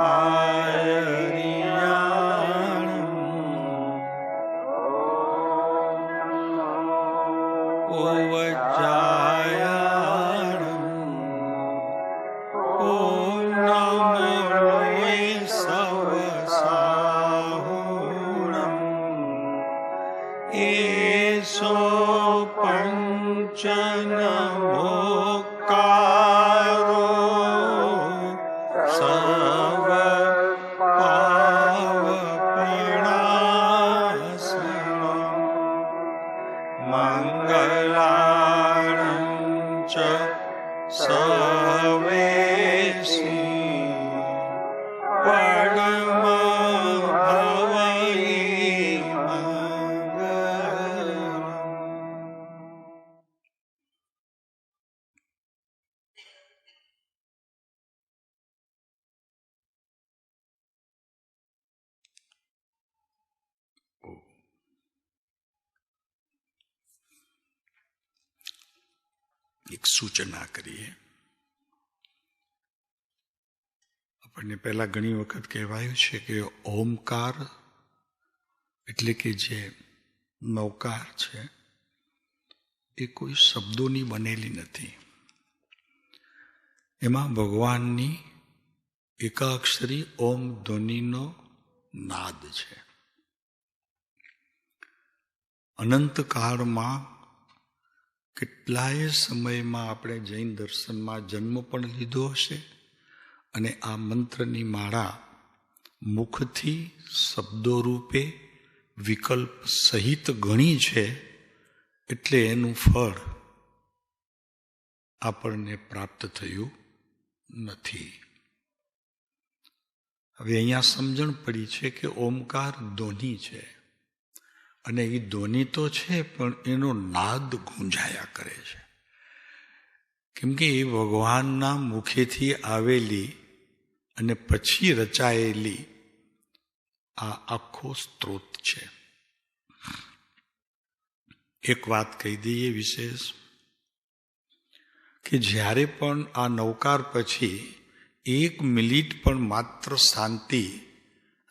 આયરિયાણમ ઓવજાયાણમ ઓમ નમો લોય સવસાહુણમ એસો પંચનમોકારો સર્વ પાવપણાસનમ મંગલાણં ચ સવેશી પરમ ભવઈ મંગલમ. એક સૂચના કરીએ. આપણને પહેલા ઘણી વખત કહેવાયું છે કે ઓમકાર એટલે કે જે નૌકાર છે એ કોઈ શબ્દોની બનેલી નથી. એમાં ભગવાનની એકાક્ષરી ઓમ ધ્વનિનો નાદ છે. અનંતકાળમાં કેટલાય સમયમાં આપણે જૈન દર્શનમાં જન્મ પણ લીધો હશે અને આ મંત્રની માળા મુખથી શબ્દો રૂપે વિકલ્પ સહિત ઘણી છે એટલે એનું ફળ આપણને પ્રાપ્ત થયું નથી. હવે અહીંયા સમજણ પડી છે કે ઓમકાર ધ્વનિ છે અને એ ધ્વનિ તો છે પણ એનો નાદ ગુંજાયા કરે છે. કેમ કે એ ભગવાનના મુખેથી આવેલી અને પછી રચાયેલી આ આખો સ્ત્રોત છે. એક વાત કહી દઈએ વિશેષ કે જ્યારે પણ આ નૌકાર પછી 1 મિનિટ પણ માત્ર શાંતિ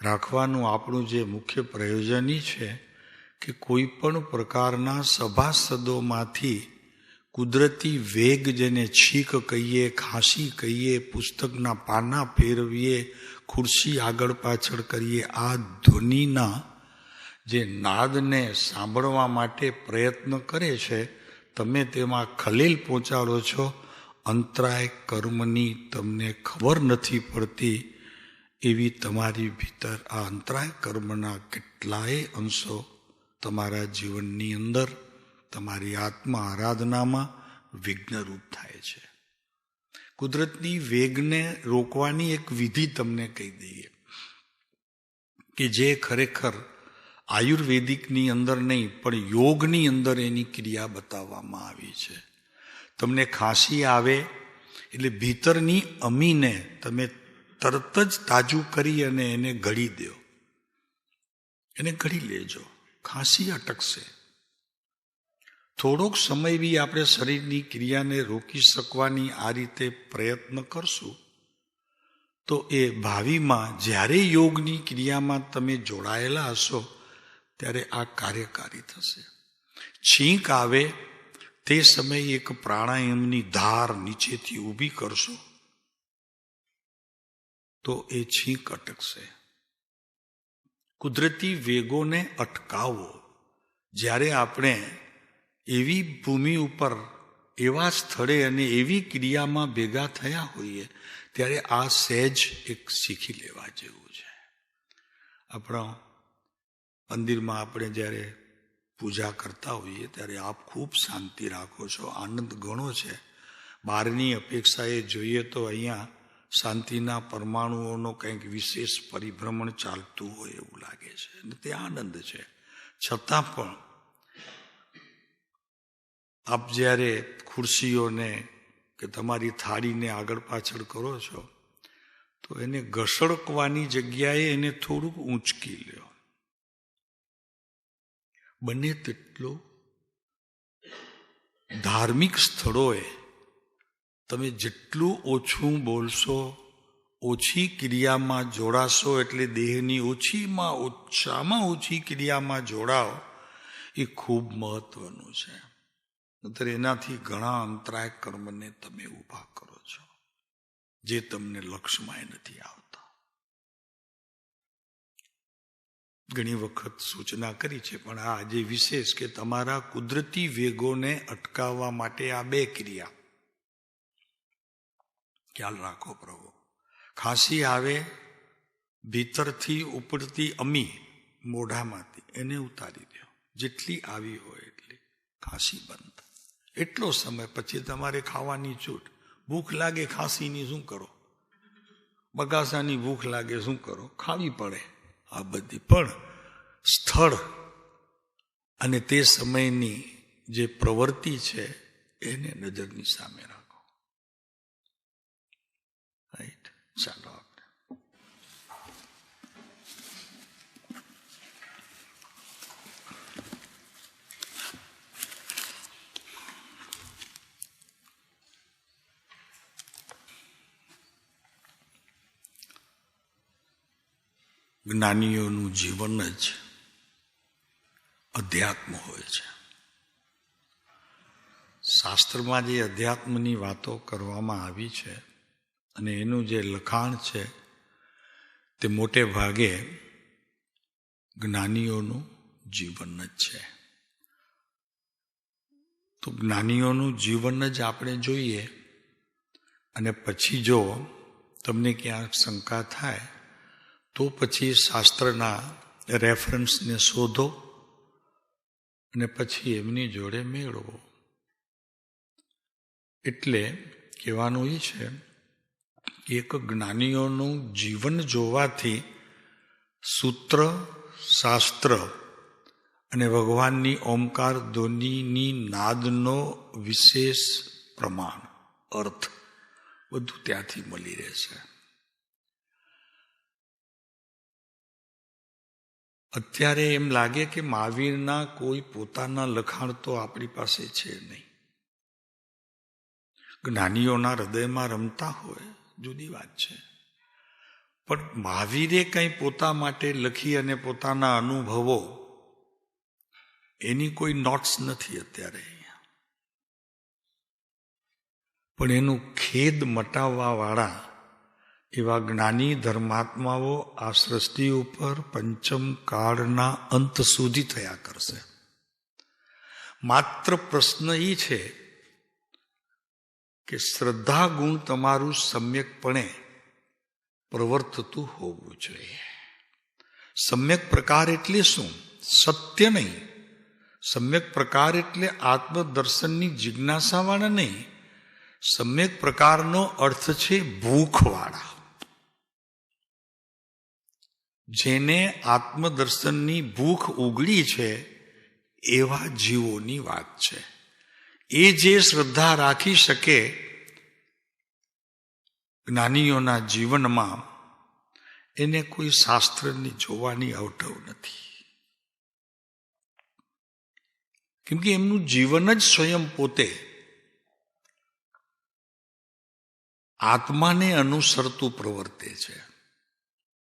રાખવાનું આપણું જે મુખ્ય પ્રયોજન છે કે કોઈ પણ પ્રકારના સભાસદોમાંથી કુદરતી વેગ જેને છીંક કહીએ, ખાંસી કહીએ, પુસ્તકના પાના ફેરવીએ, ખુરશી આગળ પાછળ કરીએ, આ ધ્વનિના જે નાદને સાંભળવા માટે પ્રયત્ન કરે છે તમે તેમાં ખલેલ પહોંચાડો છો. અંતરાય કર્મની તમને ખબર નથી પડતી એવી તમારી ભીતર આ અંતરાય કર્મના કેટલાય અંશો તમારા જીવનની અંદર તમારી આત્મા આરાધનામાં વિઘ્નરૂપ થાય છે. કુદરતની વેગને રોકવાની એક વિધિ તમને કહી દઈએ કે જે ખરેખર આયુર્વેદિકની અંદર નહીં પણ યોગની અંદર એની ક્રિયા બતાવવામાં આવી છે. તમને ખાંસી આવે એટલે ભીતરની અમીને તમે તરત જ તાજું કરી અને એને ઘડી દો, એને ઘડી લેજો, ખાંસી અટકશે. થોડોક સમય બી આપણે શરીરની ક્રિયાને રોકી શકવાની આ રીતે પ્રયત્ન કરશું તો એ ભાવિમાં જ્યારે યોગની ક્રિયામાં તમે જોડાયેલા હશો ત્યારે આ કાર્યકારી થશે. છીંક આવે તે સમયે એક પ્રાણાયામની ધાર નીચેથી ઊભી કરશો તો એ છીંક અટકશે. કુદરતી વેગોને અટકાવો. જ્યારે આપણે એવી ભૂમિ ઉપર એવા સ્થળે અને એવી ક્રિયામાં ભેગા થયા હોઈએ ત્યારે આ સહેજ એક શીખી લેવા જેવું છે. આપણા મંદિરમાં આપણે જ્યારે પૂજા કરતા હોઈએ ત્યારે આપ ખૂબ શાંતિ રાખો છો, આનંદ ઘણો છે. બહારની અપેક્ષાએ જોઈએ તો અહીંયા શાંતિના પરમાણુઓનો કંઈક વિશેષ પરિભ્રમણ ચાલતું હોય એવું લાગે છે અને તે આનંદ છે. છતાં પણ આપ જ્યારે ખુરશીઓને કે તમારી થાળીને આગળ પાછળ કરો છો તો એને ઘસડકવાની જગ્યાએ એને થોડુંક ઊંચકી લ્યો. બને તેટલું ધાર્મિક સ્થળોએ તમે જેટલું ઓછું બોલશો, ઓછી ક્રિયામાં જોડાશો એટલે દેહની ઓછામાં ઓછી ક્રિયામાં જોડાઓ એ ખૂબ મહત્વનું છે. નહીતર એનાથી ઘણા અંતરાય કર્મને તમે ઊભા કરો છો જે તમને લક્ષ્યમાં નથી આવતા. ઘણી વખત સૂચના કરી છે, પણ આ આજે વિશેષ કે તમારા કુદરતી વેગોને અટકાવવા માટે આ બે ક્રિયા ખ્યાલ રાખો. પ્રભુ ખાંસી આવે, ભીતરથી ઉપડતી અમી મોઢામાંથી એને ઉતારી દો, જેટલી આવી હોય એટલી. ખાંસી બંધ. એટલો સમય પછી તમારે ખાવાની છૂટ. ભૂખ લાગે ખાંસીની શું કરો? બગાસાની ભૂખ લાગે શું કરો? ખાવી પડે. આ બધી પણ સ્થળ અને તે સમયની જે પ્રવૃત્તિ છે એને નજરની સામે રાખો. રાઈટ? ચાલો આપણે જ્ઞાનીઓનું જીવન જ અધ્યાત્મ હોય છે. શાસ્ત્રમાં જે અધ્યાત્મની વાતો કરવામાં આવી છે અને એનું જે લખાણ છે તે મોટે ભાગે જ્ઞાનીઓનું જીવન જ છે. તો જ્ઞાનીઓનું જીવન જ આપણે જોઈએ અને પછી જો તમને ક્યાંક શંકા થાય તો પછી શાસ્ત્રના રેફરન્સને શોધો અને પછી એમની જોડે મેળવો. એટલે કહેવાનું એ છે કે એક જ્ઞાનીઓનું જીવન જોવાથી સૂત્ર, શાસ્ત્ર અને ભગવાનની ઓમકાર ધ્વનિની નાદનો વિશેષ પ્રમાણ, અર્થ બધું ત્યાંથી મળી રહેશે. અત્યારે એમ લાગે કે મહાવીરના કોઈ પોતાના લખાણ તો આપણી પાસે છે નહીં. જ્ઞાનીઓના હૃદયમાં રમતા હોય જુદી વાત છે, પણ મહાવીરે કંઈ પોતા માટે લખી અને પોતાના અનુભવો એની કોઈ નોટ્સ નથી અત્યારે. પણ એનું ખેદ મટાવવા વાળા એવા જ્ઞાની ધર્માત્માઓ આ સૃષ્ટિ ઉપર પંચમ કાળના અંત સુધી થયા કરશે. માત્ર પ્રશ્ન એ છે કે શ્રદ્ધા ગુણ તમારું સમ્યકપણે પ્રવર્તતું હોવું જોઈએ. સમ્યક પ્રકાર એટલે શું? સત્ય નહીં. સમ્યક પ્રકાર એટલે આત્મદર્શનની જિજ્ઞાસાવાળા નહીં. સમ્યક પ્રકારનો અર્થ છે ભૂખવાળા. જેને આત્મદર્શનની ભૂખ ઉગડી છે એવા જીવોની વાત છે. એ જે શ્રદ્ધા રાખી શકે જ્ઞાનીઓના જીવનમાં, એને કોઈ શાસ્ત્રની જોવાની અવઢવ નથી. કેમ કે એમનું જીવન જ સ્વયં પોતે આત્માને અનુસરતું પ્રવર્તે છે.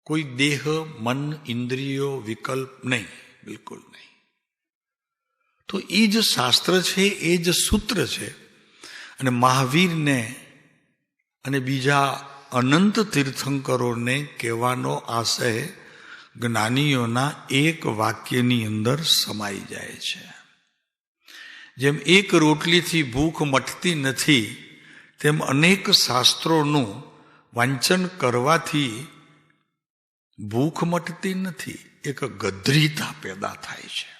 કોઈ દેહ, મન, ઇન્દ્રિયો, વિકલ્પ નહીં, બિલકુલ નહીં. તો એ જ શાસ્ત્ર છે, એ જ સૂત્ર છે. અને મહાવીરને અને બીજા અનંત તીર્થંકરોને કહેવાનો આશય જ્ઞાનીઓના એક વાક્યની અંદર સમાઈ જાય છે. જેમ એક રોટલીથી ભૂખ મટતી નથી, તેમ અનેક શાસ્ત્રોનું વાંચન કરવાથી ભૂખ મટતી નથી, એક ગધરીતા પેદા થાય છે.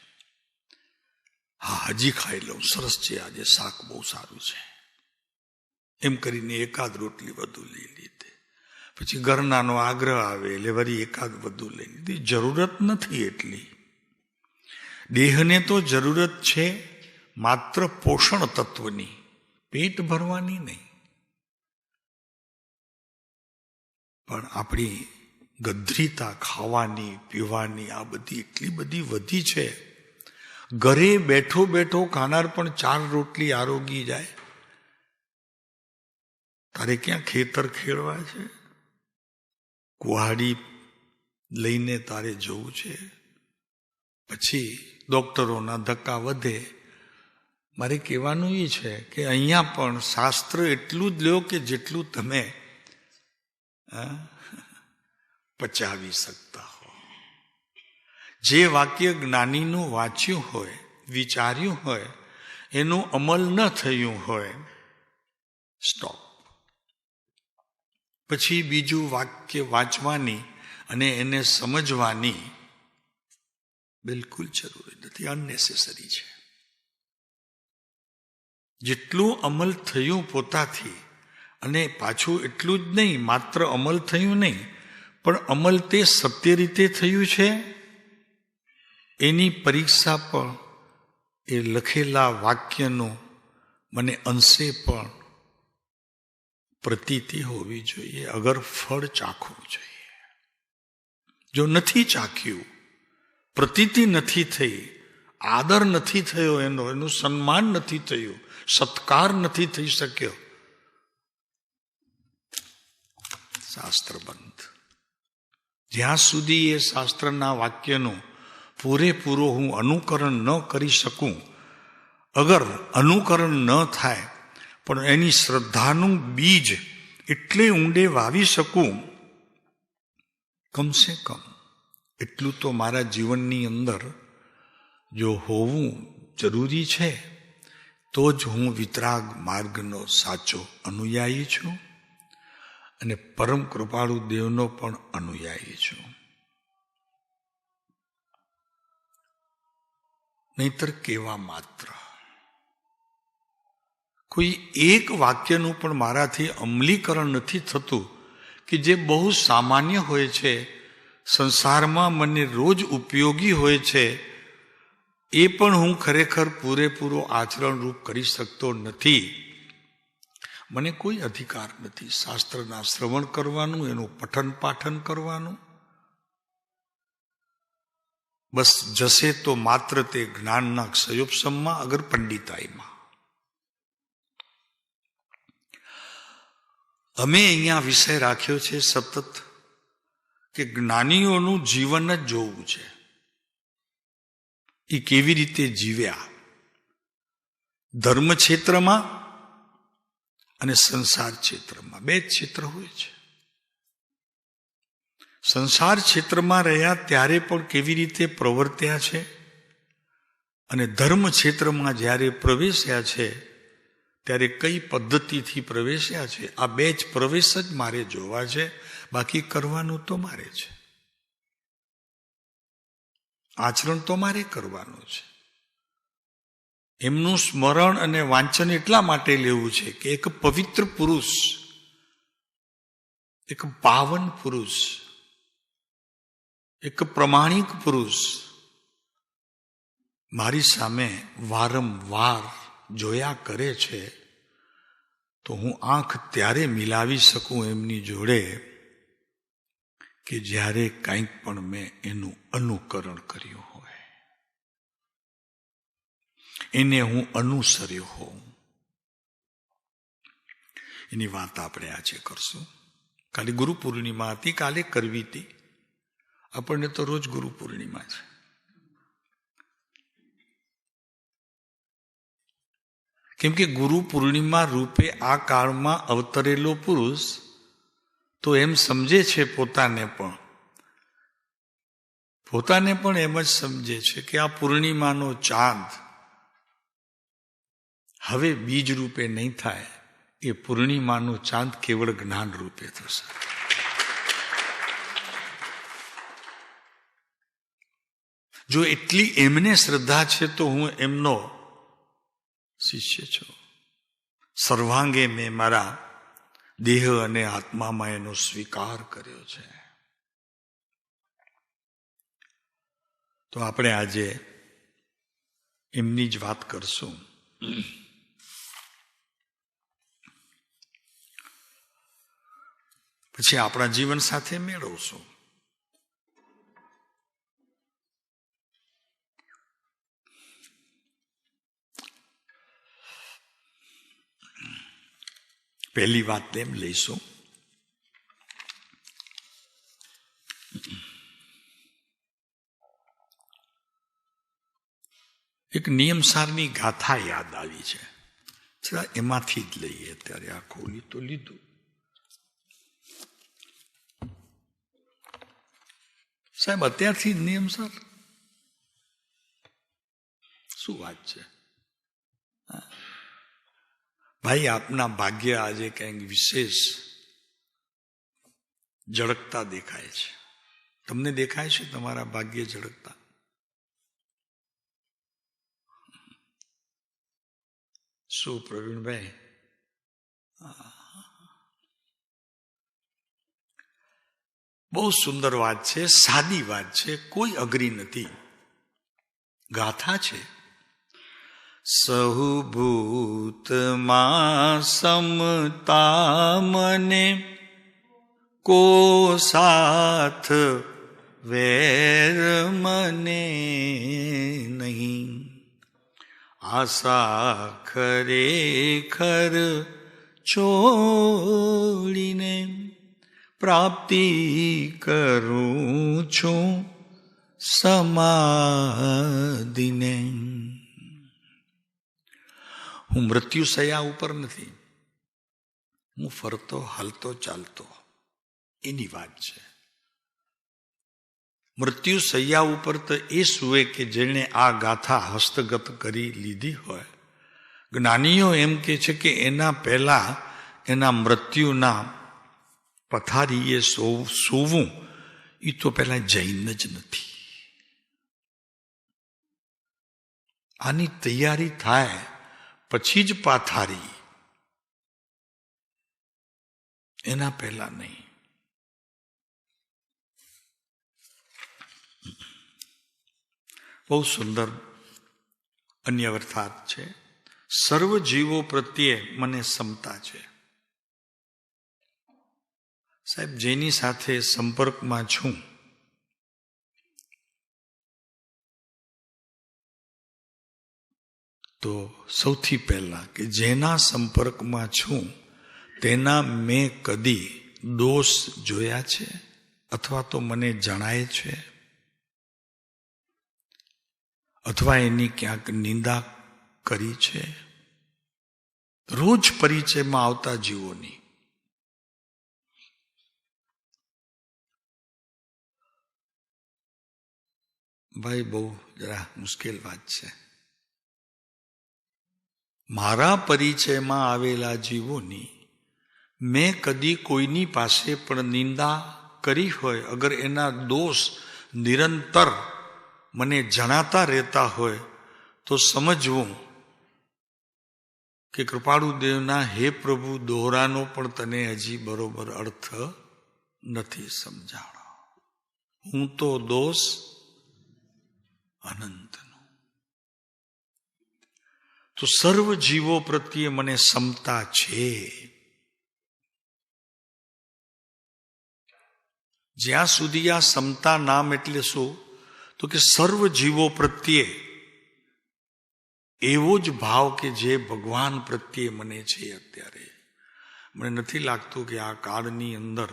હા, હજી ખાઈ લઉં, સરસ છે, આજે શાક બહુ સારું છે, એમ કરીને એકાદ રોટલી વધુ લઈ લીધી. પછી ઘરનાનો આગ્રહ આવે એટલે વળી એકાદ વધુ લઈ લીધી. જરૂરત નથી એટલી. દેહને તો જરૂરત છે માત્ર પોષણ તત્વની, પેટ ભરવાની નહીં. પણ આપણી ગધરીતા ખાવાની પીવાની આ બધી એટલી બધી વધી છે. ઘરે બેઠો બેઠો ખાનાર પણ 4 રોટલી આરોગી જાય. તારે ક્યાં ખેતર ખેડવા છે? કુહાડી લઈને તારે જવું છે, પછી ડોક્ટરોના ધક્કા વધે. મારે કહેવાનું એ છે કે અહીંયા પણ શાસ્ત્ર એટલું જ લ્યો કે જેટલું તમે પચાવી શકતા હો. જે વાક્ય જ્ઞાનીનું વાંચ્યું હોય, વિચાર્યું હોય, એનું અમલ ન થયું હોય, સ્ટોપ. પછી બીજું વાક્ય વાંચવાની અને એને સમજવાની બિલકુલ જરૂરી નથી, અનનેસેસરી છે. જેટલું અમલ થયું પોતાથી, અને પાછું એટલું જ નહીં, માત્ર અમલ થયું નહીં, પણ અમલ તે સત્ય રીતે થયું છે એની પરીક્ષા પણ એ લખેલા વાક્યનું મને અંશે પણ પ્રતીતિ હોવી જોઈએ. અગર ફળ ચાખવું જોઈએ. જો નથી ચાખ્યું, પ્રતીતિ નથી થઈ, આદર નથી થયો, એનું સન્માન નથી થયું, સત્કાર નથી થઈ શક્યો, શાસ્ત્ર બંધ. જ્યાં સુધી એ શાસ્ત્રના વાક્યનું પૂરેપૂરો હું અનુકરણ ન કરી શકું, અગર અનુકરણ ન થાય પણ એની શ્રદ્ધાનું બીજ એટલે ઊંડે વાવી શકું, કમસે કમ એટલું તો મારા જીવનની અંદર જો હોવું જરૂરી છે, તો જ હું વિતરાગ માર્ગનો સાચો અનુયાયી છું અને પરમ કૃપાળુ દેવનો પણ અનુયાયી છું. નહીતર કેવા માત્ર. કોઈ એક વાક્યનું પણ મારાથી અમલીકરણ નથી થતું કે જે બહુ સામાન્ય હોય છે, સંસારમાં મને રોજ ઉપયોગી હોય છે, એ પણ હું ખરેખર પૂરેપૂરો આચરણરૂપ કરી શકતો નથી. મને કોઈ અધિકાર નથી શાસ્ત્રના શ્રવણ કરવાનું, એનું પઠન પાઠન કરવાનું. બસ જશે તો માત્ર તે જ્ઞાનના ક્ષયોપશમમાં, અગર પંડિતાઈમાં. અમે અહીંયા વિષય રાખ્યો છે સતત કે જ્ઞાનીઓનું જીવન જ જોવું છે. એ કેવી રીતે જીવ્યા, ધર્મ ક્ષેત્રમાં અને સંસાર ક્ષેત્રમાં. બે જ ક્ષેત્ર હોય છે. સંસાર ક્ષેત્રમાં રહ્યા ત્યારે પણ કેવી રીતે પ્રવર્ત્યા છે, અને ધર્મ ક્ષેત્રમાં જ્યારે પ્રવેશ્યા છે ત્યારે કઈ પદ્ધતિથી પ્રવેશ્યા છે. આ બે જ પ્રવેશ જ મારે જોવા છે, બાકી કરવાનું તો મારે છે, આચરણ તો મારે કરવાનું છે. એમનું સ્મરણ અને વાંચન એટલા માટે લેવું છે કે એક પવિત્ર પુરુષ, એક પાવન પુરુષ, એક પ્રમાણિક પુરુષ મારી સામે વારંવાર જોયા કરે છે, તો હું આંખ ત્યારે મિલાવી શકું એમની જોડે કે જ્યારે કંઈક પણ મેં એનું અનુકરણ કર્યું હોય, એને હું અનુસર્યો હોઉં. એની વાત આપણે આજે કરશું. કાલે ગુરુ પૂર્ણિમા હતી, કાલે કરવી હતી. આપણને તો રોજ ગુરુ પૂર્ણિમા છે. કેમ કે ગુરુ પૂર્ણિમા રૂપે આ કાળમાં અવતરેલો પુરુષ તો એમ સમજે છે, પોતાને પણ એમ જ સમજે છે કે આ પૂર્ણિમાનો ચાંદ હવે બીજ રૂપે નહીં થાય, એ પૂર્ણિમાનો ચાંદ કેવળ જ્ઞાન રૂપે થશે. જો એટલી એમને શ્રદ્ધા છે તો હું એમનો શિષ્ય છું. સર્વાંગે મેં મારા દેહ અને આત્મામાં એનો સ્વીકાર કર્યો છે. તો આપણે આજે એમની જ વાત કરશું. પછી આપણા જીવન સાથે મેળવશું. પહેલી વાત એમ લઈશું એક નિયમસારની ગાથા યાદ આવી છે, જરા એમાંથી જ લઈએ. ત્યારે આ ખોલી તો લીધું. સાહેબ અત્યારથી જ નિયમસાર, શું વાત છે? ભાઈ આપના ભાગ્ય આજે કંઈક વિશેષ ઝળકતા દેખાય છે. તમને દેખાય છે તમારા ભાગ્ય ઝળકતા? શું પ્રવીણભાઈ? બહુ સુંદર વાત છે, સાદી વાત છે, કોઈ અઘરી નથી. ગાથા છે. સહુભૂતમાં સમતા મને કો સાથ વેર મને નહીં. આશા ખરેખર છોડીને પ્રાપ્તિ કરું છું સમાધિને. હું મૃત્યુ શૈયા ઉપર નથી, હું ફરતો હાલતો ચાલતો, એની વાત છે. મૃત્યુ શૈયા ઉપર તો એ સુવે કે જેણે આ ગાથા હસ્તગત કરી લીધી હોય. જ્ઞાનીઓ એમ કે છે કે એના પહેલા એના મૃત્યુના પથારીએ સૂવું એ તો પહેલા જૈન જ નથી. આની તૈયારી થાય પછી જ પાથારી, એના પહેલા નહીં. બહુ સુંદર અન્ય અર્થાત છે. સર્વ જીવો પ્રત્યે મને સમતા છે. સાહેબ જેની સાથે સંપર્કમાં છું તો સૌથી પહેલા કે જેના સંપર્કમાં છું તેના મેં કદી દોષ જોયા છે અથવા તો મને જણાય છે અથવા એની ક્યાંક નિંદા કરી છે? રોજ પરિચયમાં આવતા જીવોની ભાઈ બહુ જરા મુશ્કેલ વાત છે. મારા પરિચયમાં આવેલા જીવોની મેં કદી કોઈની પાસે પણ નિંદા કરી હોય, અગર એના દોષ નિરંતર મને જણાતા રહેતા હોય તો સમજવું કે કૃપાળુદેવના હે પ્રભુ દોહરાનો પણ તને હજી બરોબર અર્થ નથી સમજાણો. હું તો દોષ અનંતનો. તો સર્વ જીવો પ્રત્યે મને સમતા છે. જ્યાં સુધી આ સમતા નામ એટલે શું? તો કે સર્વ જીવો પ્રત્યે એવો જ ભાવ કે જે ભગવાન પ્રત્યે મને છે. અત્યારે મને નથી લાગતું કે આ કાળની અંદર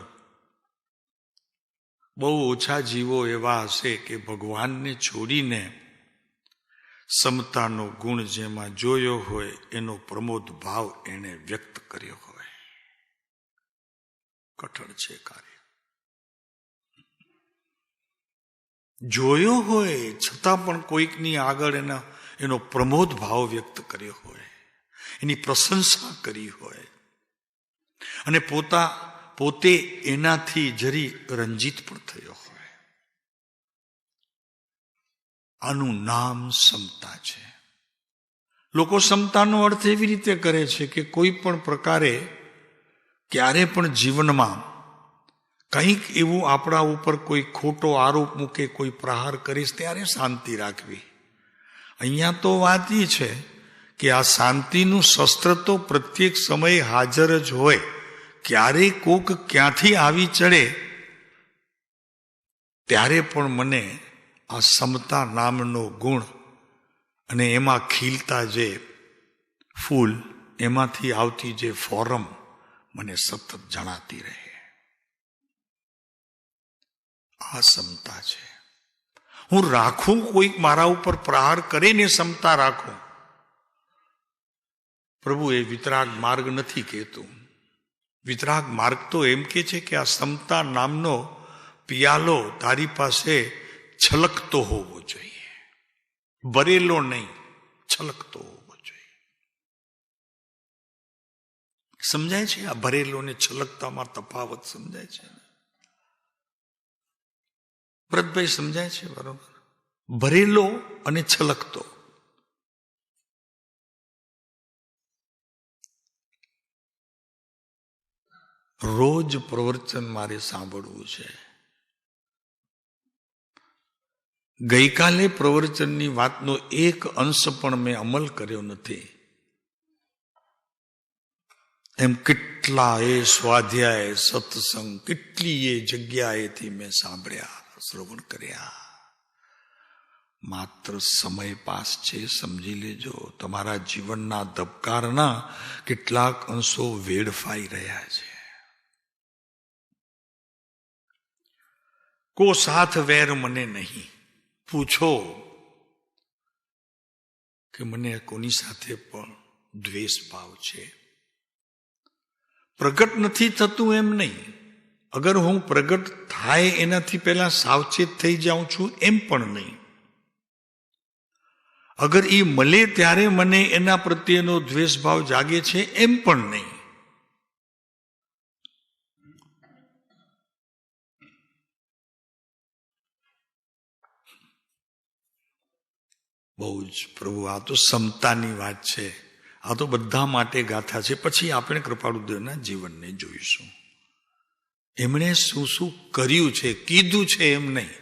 બહુ ઓછા જીવો એવા હશે કે ભગવાનને છોડીને સમતાનો ગુણ જેમાં જોયો હોય એનો પ્રમોદ ભાવ એને વ્યક્ત કર્યો હોય. કઠણ છે કાર્ય. જોયો હોય છતાં પણ કોઈકની આગળ એનો પ્રમોદ ભાવ વ્યક્ત કર્યો હોય, એની પ્રશંસા કરી હોય અને પોતે એનાથી જરી રંજિત પણ થયો હોય. આનું નામ સમતા છે. લોકો સમતાનો અર્થ એવી રીતે કરે છે કે કોઈ પણ પ્રકારે ક્યારે પણ જીવનમાં કંઈક એવું આપણા ઉપર કોઈ ખોટો આરોપ મૂકે, કોઈ પ્રહાર કરીશ ત્યારે શાંતિ રાખવી. અહીંયા તો વાત એ છે કે આ શાંતિનું શસ્ત્ર તો પ્રત્યેક સમયે હાજર જ હોય. ક્યારેય કોક ક્યાંથી આવી ચડે ત્યારે પણ મને આ સમતા નામનો ગુણ અને એમાં ખીલતા જે ફૂલ, એમાંથી આવતી જે ફોરમ મને સતત જણાતી રહે. આ સમતા છે. હું રાખું, કોઈક મારા ઉપર પ્રહાર કરીને ક્ષમતા રાખું. પ્રભુ એ વિતરાગ માર્ગ નથી કહેતું. વિતરાગ માર્ગ તો એમ કે છે કે આ ક્ષમતા નામનો પિયાલો તારી પાસે છલકતો હોવો જોઈએ, ભરેલો નહીં, છલકતો હોવો જોઈએ. સમજાય છે? આ ભરેલો ને છલકતામાં તફાવત સમજાય છે? ભરતભાઈ સમજાય છે? બરોબર. ભરેલો અને છલકતો. રોજ પ્રવચન મારે સાંભળવું છે. ગઈકાલે પ્રવચનની વાતનો એક અંશ પણ મેં અમલ કર્યો નથી. એમ કેટલા એ સ્વાધ્યાય સત્સંગ કેટલી એ જગ્યાએથી મેં સાંભળ્યા, શ્રવણ કર્યા. માત્ર સમય પાસ છે, સમજી લેજો. તમારા જીવનના ધબકારના કેટલાક અંશો વેડફાઈ રહ્યા છે. કો સાથ વેર મને નહીં. પૂછો કે મને કોની સાથે પણ દ્વેષ ભાવ છે. પ્રગટ નથી થતું એમ નહીં. અગર હું પ્રગટ થાય એનાથી પહેલા સાવચેત થઈ જાઉં છું એમ પણ નહીં. અગર એ મળે ત્યારે મને એના પ્રત્યેનો દ્વેષ ભાવ જાગે છે એમ પણ નહીં. બહુ જ પ્રભુ, આ તો ક્ષમતાની વાત છે. આ તો બધા માટે ગાથા છે. પછી આપણે કૃપાળુદેવના જીવનને જોઈશું. એમણે શું શું કર્યું છે, કીધું છે એમ નહીં.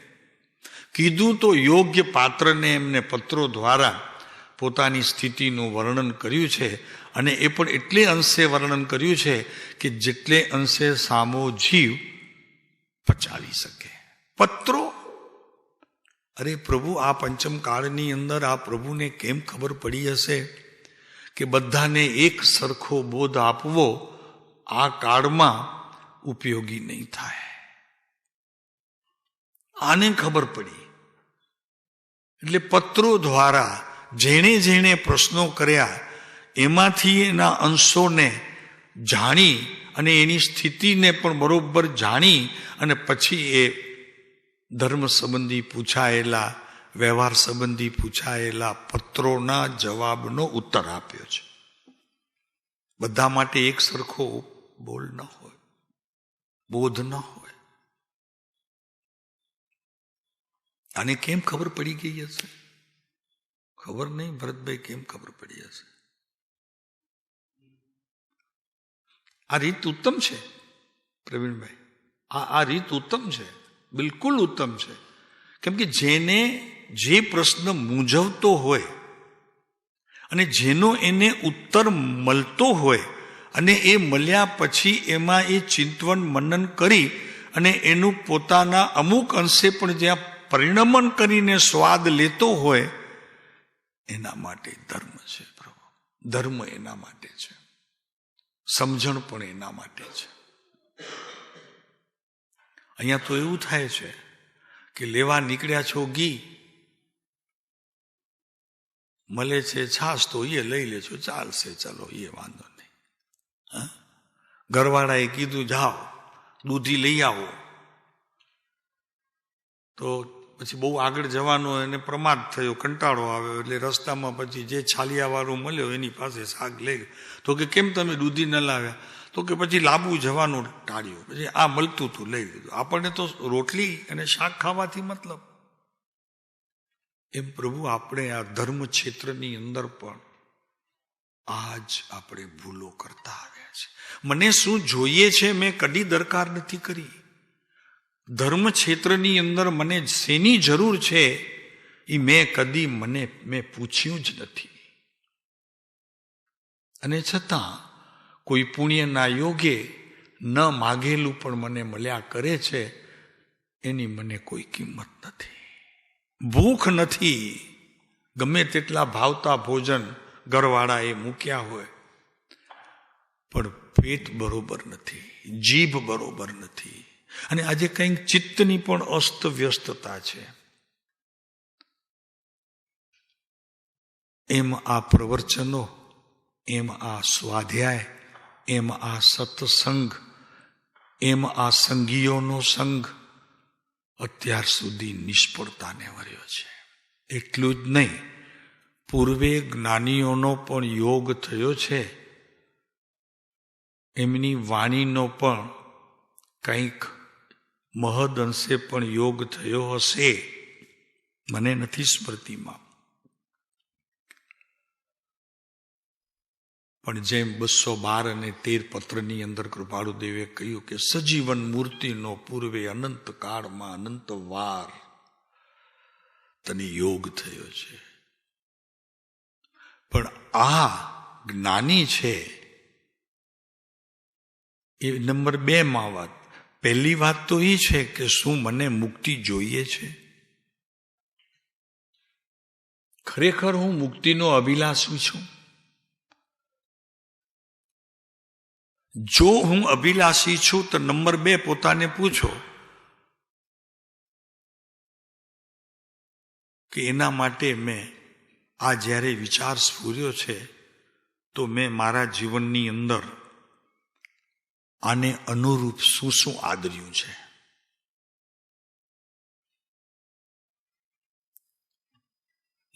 કીધું તો યોગ્ય પાત્રને એમને પત્રો દ્વારા પોતાની સ્થિતિનું વર્ણન કર્યું છે. અને એ પણ એટલે અંશે વર્ણન કર્યું છે કે જેટલે અંશે સામો જીવ પચાવી શકે. પત્રો, અરે પ્રભુ, આ પંચમ કાળની અંદર આ પ્રભુને કેમ ખબર પડી હશે કે બધાને એક સરખો બોધ આપવો આ કાળમાં ઉપયોગી નહીં થાય. આને ખબર પડી. એટલે પત્રો દ્વારા જેણે જેણે પ્રશ્નો કર્યા એમાંથી એના અંશોને જાણી અને એની સ્થિતિને પણ બરોબર જાણી અને પછી એ ધર્મ સંબંધી પૂછાયેલા, વ્યવહાર સંબંધી પૂછાયેલા પત્રોના જવાબનો ઉત્તર આપ્યો છે. બધા માટે એક સરખો બોલ ન હોય, બોધ ન હોય. આને કેમ ખબર પડી ગઈ હશે? ખબર નહીં ભરતભાઈ, કેમ ખબર પડી હશે? આ રીત ઉત્તમ છે પ્રવીણભાઈ. આ રીત ઉત્તમ છે, બિલકુલ ઉત્તમ છે. કેમ કે જેને જે પ્રશ્ન મૂંઝવતો હોય અને જેનો એને ઉત્તર મળતો હોય અને એ મળ્યા પછી એમાં એ ચિંતવન મનન કરી અને એનું પોતાના અમુક અંશે પણ જ્યાં પરિણમન કરીને સ્વાદ લેતો હોય, એના માટે ધર્મ છે પ્રભુ. ધર્મ એના માટે છે, સમજણ પણ એના માટે છે. અહીંયા તો એવું થાય છે કે લેવા નીકળ્યા છો ઘી, મળે છે છાશ તો એ લઈ લેજો, ચાલશે, ચલો એ વાંધો નહીં. ઘરવાળાએ કીધું જાઓ દૂધી લઈ આવો, તો પછી બહુ આગળ જવાનો એને પ્રમાદ થયો, કંટાળો આવ્યો એટલે રસ્તામાં પછી જે છાલિયાવાળો મળ્યો એની પાસે શાક લઈ લો. તો કે કેમ તમે દૂધી ન લાવ્યા? તો કે પછી લાંબુ જવાનું ટાળ્યું, પછી આ મળતું હતું લઈ લીધું. આપણને તો રોટલી અને શાક ખાવાથી મતલબ. એમ પ્રભુ આપણે આ ધર્મ ક્ષેત્રની અંદર પણ આજ આપણે ભૂલો કરતા આવ્યા છે. મને શું જોઈએ છે મેં કદી દરકાર નથી કરી. ધર્મ ક્ષેત્રની અંદર મને શેની જરૂર છે એ મેં કદી મેં પૂછ્યું જ નથી. અને છતાં કોઈ પુણ્યના યોગે ન માગેલું પણ મને મળ્યા કરે છે, એની મને કોઈ કિંમત નથી. ભૂખ નથી, ગમે તેટલા ભાવતા ભોજન ઘરવાળા એ મૂક્યા હોય, પણ પેટ બરોબર નથી, જીભ બરોબર નથી. અને આજે કંઈક ચિત્તની પણ અસ્તવ્યસ્તતા છે. એમ આ પ્રવચનો, એમ આ સ્વાધ્યાય, એમ આ સત્સંગ, એમ આ સંગીઓનો સંગ અત્યાર સુધી નિષ્ફળતાને વર્યો છે. એટલું જ નહીં, પૂર્વે જ્ઞાનીઓનો પણ યોગ થયો છે, એમની વાણીનો પણ કંઈક મહદ અંશે પણ યોગ થયો હશે, મને નથી સ્મૃતિમાં. પણ જેમ 212 અને 13 પત્રની અંદર કૃપાળુદેવે કહ્યું કે સજીવન મૂર્તિનો પૂર્વે અનંત કાળમાં અનંત વાર તને યોગ થયો છે. પણ આ જ્ઞાની છે એ નંબર 2 માં વાત. પહેલી વાત તો એ છે કે શું મને મુક્તિ જોઈએ છે? ખરેખર હું મુક્તિનો અભિલાષી છું? જો હું અભિલાષી છું તો નંબર 2 પોતાને પૂછો કે એના માટે મેં આ જ્યારે વિચાર સ્ફૂર્યો છે તો મેં મારા જીવનની અંદર આને અનુરૂપ શું શું આદર્યું છે?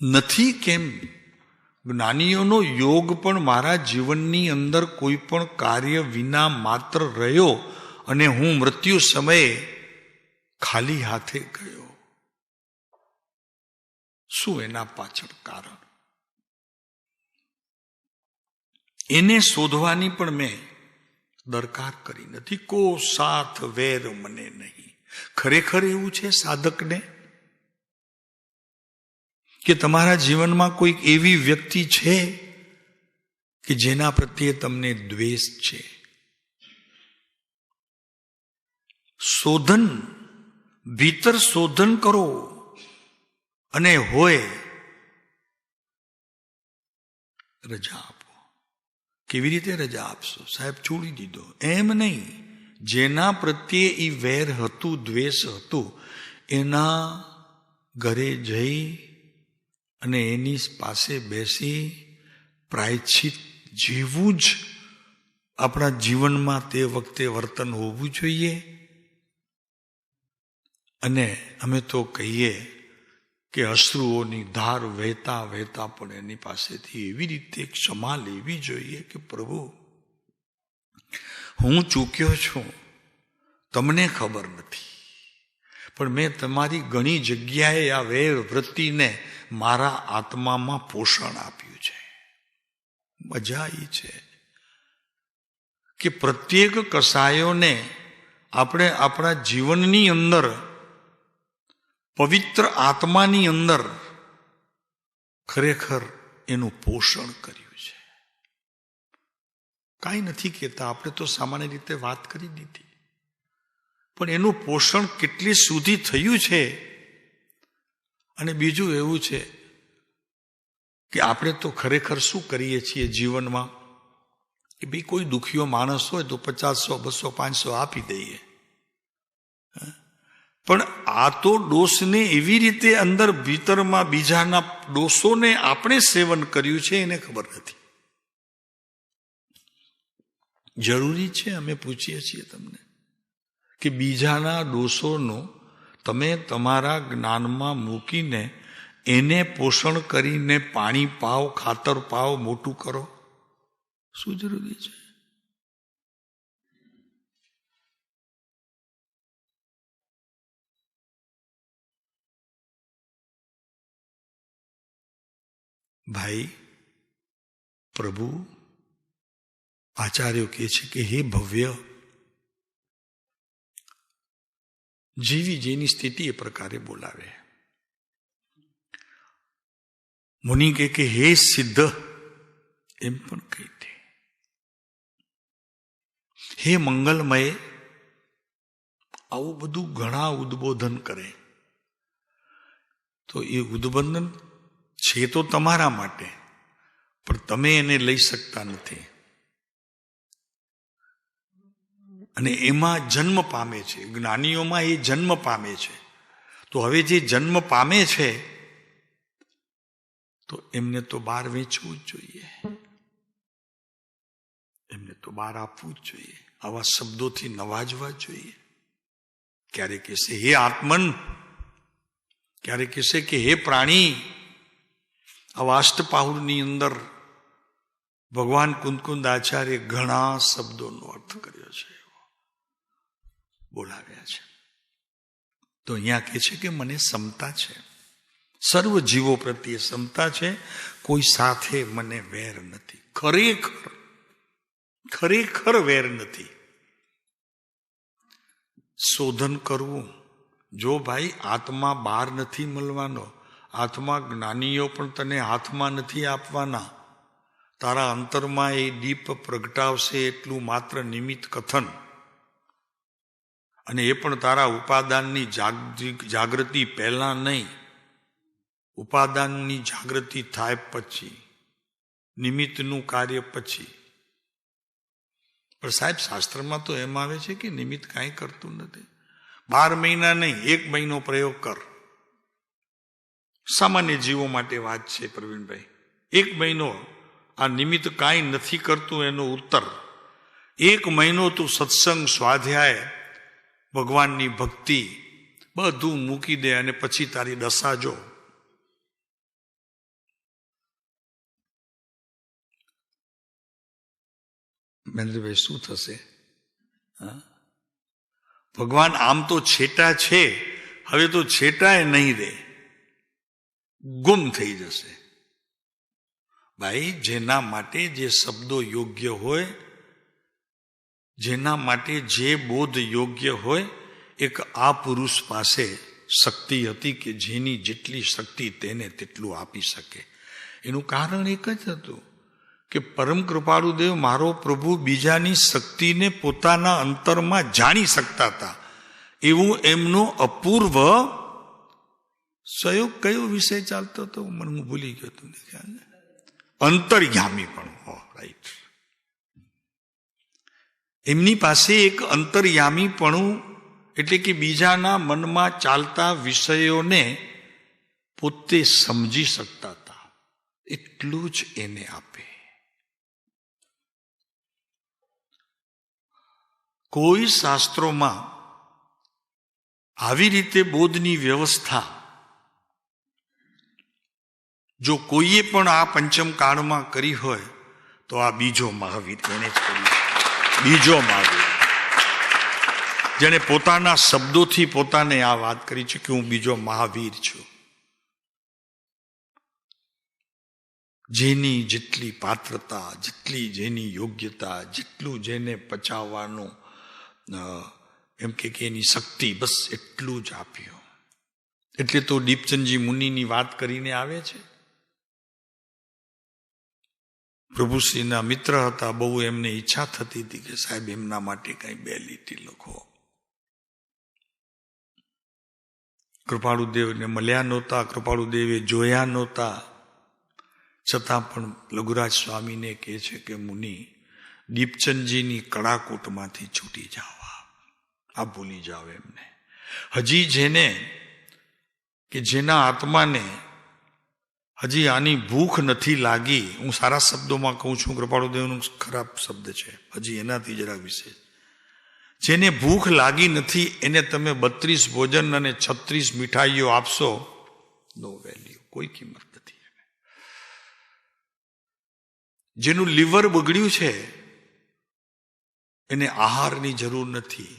નથી કેમ? જ્ઞાનીઓનો યોગ પણ મારા જીવનની અંદર કોઈ પણ કાર્ય વિના માત્ર રહ્યો અને હું મૃત્યુ સમયે ખાલી હાથે ગયો. શું એના પાછળ કારણ? એને શોધવાની પણ મેં દરકાર કરી નથી. કો સાથ વેર મને નહીં. ખરેખર એવું છે સાધકને કે તમારા જીવનમાં કોઈક એવી વ્યક્તિ છે કે જેના પ્રત્યે તમને દ્વેષ છે? શોધન, ભીતર શોધન કરો અને હોય રજા આપો. કેવી રીતે રજા આપશો? સાહેબ છોડી દીધો એમ નહીં. જેના પ્રત્યે એ વેર હતું, દ્વેષ હતું, એના ઘરે જઈ અને એની પાસે બેસી પ્રાયશ્ચિત જેવું જ આપણા જીવનમાં તે વખતે વર્તન હોવું જોઈએ. અને અમે તો કહીએ કે અશ્રુઓની ધાર વહેતા વહેતા પણ એની પાસેથી એવી રીતે ક્ષમા લેવી જોઈએ કે પ્રભુ, હું ચૂક્યો છું, તમને ખબર નથી, પણ મેં તમારી ઘણી જગ્યાએ આ વેર વૃત્તિને મારા આત્મામાં પોષણ આપ્યું છે. મજા એ છે કે પ્રત્યેક કસાયોને આપણે આપણા જીવનની અંદર પવિત્ર આત્માની અંદર ખરેખર એનું પોષણ કર્યું છે. કાંઈ નથી કહેતા, આપણે તો સામાન્ય રીતે વાત કરી દીધી, પણ એનું પોષણ કેટલી સુધી થયું છે. અને બીજું એવું છે કે આપણે તો ખરેખર શું કરીએ છીએ જીવનમાં કે ભાઈ કોઈ દુખીઓ માણસ હોય તો 50, 100, 200, 500 આપી દઈએ. પણ આ તો ડોસને એવી રીતે અંદર ભીતરમાં બીજાના ડોસોને આપણે સેવન કર્યું છે એને ખબર નથી. જરૂરી છે, અમે પૂછીએ છીએ તમને કે બીજાના ડોસોનો તમે તમારા જ્ઞાનમાં મૂકીને એને પોષણ કરીને પાણી પાવ, ખાતર પાવ, મોટું કરો. શું જરૂરી છે? ભાઈ, પ્રભુ આચાર્યો કહે છે કે હે ભવ્ય, જેવી જેની સ્થિતિ એ પ્રકારે બોલાવે. મુનિ કે હે સિદ્ધ એમ પણ કહી દે. હે મંગલમય, આવું બધું ઘણા ઉદ્બોધન કરે. તો એ ઉદ્બોધન છે તો તમારા માટે, પણ તમે એને લઈ શકતા નથી. અને એમાં જન્મ પામે છે, જ્ઞાનીઓમાં એ જન્મ પામે છે. તો હવે જે જન્મ પામે છે તો એમને તો બહાર વેચવું જ જોઈએ, એમને તો બહાર આપવું જ જોઈએ, આવા શબ્દોથી નવાજવા જોઈએ. ક્યારે કહેશે હે આત્મન, ક્યારે કહેશે કે હે પ્રાણી. આવા અષ્ટપાહુરની અંદર ભગવાન કુંદકુંદ આચાર્ય ઘણા શબ્દોનો અર્થ કર્યો છે, બોલાવ્યા છે. તો અહીંયા કહે છે કે મને ક્ષમતા છે, સર્વ જીવો પ્રત્યે ક્ષમતા છે, કોઈ સાથે મને વેર નથી. ખરેખર વેર નથી. શોધન કરવું, જો ભાઈ આત્મા બહાર નથી મળવાનો, આત્મા જ્ઞાનીઓ પણ તને હાથમાં નથી આપવાના, તારા અંતરમાં એ દીપ પ્રગટાવશે એટલું માત્ર નિમિત્ત કથન, અને એ પણ તારા ઉપાદાનની જાગૃતિ પહેલા નહીં, ઉપાદાનની જાગૃતિ થાય પછી, નિમિત્તનું કાર્ય પછી. પણ સાહેબ શાસ્ત્રમાં તો એમ આવે છે કે નિમિત્ત કાંઈ કરતું નથી. 12 મહિના નહીં, 1 મહિનો પ્રયોગ કર. સામાન્ય જીવો માટે વાત છે પ્રવીણભાઈ. 1 મહિનો આ નિમિત્ત કાંઈ નથી કરતું એનો ઉત્તર. 1 મહિનો તું સત્સંગ, સ્વાધ્યાય, ભગવાનની ભક્તિ બધું મૂકી દે અને પછી તારી દશા જો. મહેન્દ્રભાઈ શું થશે? ભગવાન આમ તો છેટા છે, હવે તો છેટાય નહીં રહે, ગુમ થઈ જશે. ભાઈ જેના માટે જે શબ્દો યોગ્ય હોય, જેના માટે જે બોધ યોગ્ય હોય, એક આ પુરુષ પાસે શક્તિ હતી કે જેની જેટલી શક્તિ તેને તેટલું આપી શકે. એનું કારણ એક જ હતું કે પરમ કૃપાળુદેવ મારો પ્રભુ બીજાની શક્તિને પોતાના અંતરમાં જાણી શકતા હતા. એવું એમનો અપૂર્વ સહયોગ. કયો વિષય ચાલતો હતો મને હું ભૂલી ગયો, તમને ખ્યાલ? અંતર્યામી પણ. રાઈટ. એમની પાસે એક અંતર્યામીપણું, એટલે કે બીજાના મનમાં ચાલતા વિષયોને પોતે સમજી શકતા હતા, એટલું જ એને આપે. કોઈ શાસ્ત્રોમાં આવી રીતે બોધની વ્યવસ્થા જો કોઈએ પણ આ પંચમ કાળમાં કરી હોય તો આ બીજો મહાવીર એને જ કરી. બીજો મહાવીર જેને પોતાના શબ્દોથી પોતાને આ વાત કરી છે કે હું બીજો મહાવીર છું. જેની જેટલી પાત્રતા, જેટલી જેની યોગ્યતા, જેટલું જેને પચાવવાનું એમ કે એની શક્તિ, બસ એટલું જ આપ્યું. એટલે તો દીપચંદજી મુનિની વાત કરીને આવે છે. પ્રભુશ્રીના મિત્ર હતા, બહુ એમને ઈચ્છા થતી હતી કે સાહેબ એમના માટે કઈ 2 લીટી લખો. કૃપાળુદેવને મળ્યા નહોતા, કૃપાળુદેવે જોયા નહોતા, છતાં પણ લઘુરાજ સ્વામીને કહે છે કે મુનિ, દીપચંદજીની કડાકૂટમાંથી છૂટી જાઓ, આ ભૂલી જાઓ એમને. હજી જેને કે જેના આત્માને હજી આની ભૂખ નથી લાગી, હું સારા શબ્દોમાં કહું છું, કૃપાળુદેવનું ખરાબ શબ્દ છે, હજી એનાથી જરા વિશેષ, જેને ભૂખ લાગી નથી એને તમે 32 ભોજન અને 36 મીઠાઈઓ આપશો, નો વેલ્યુ, કોઈ કિંમત નથી. જેનું લીવર બગડ્યું છે એને આહારની જરૂર નથી,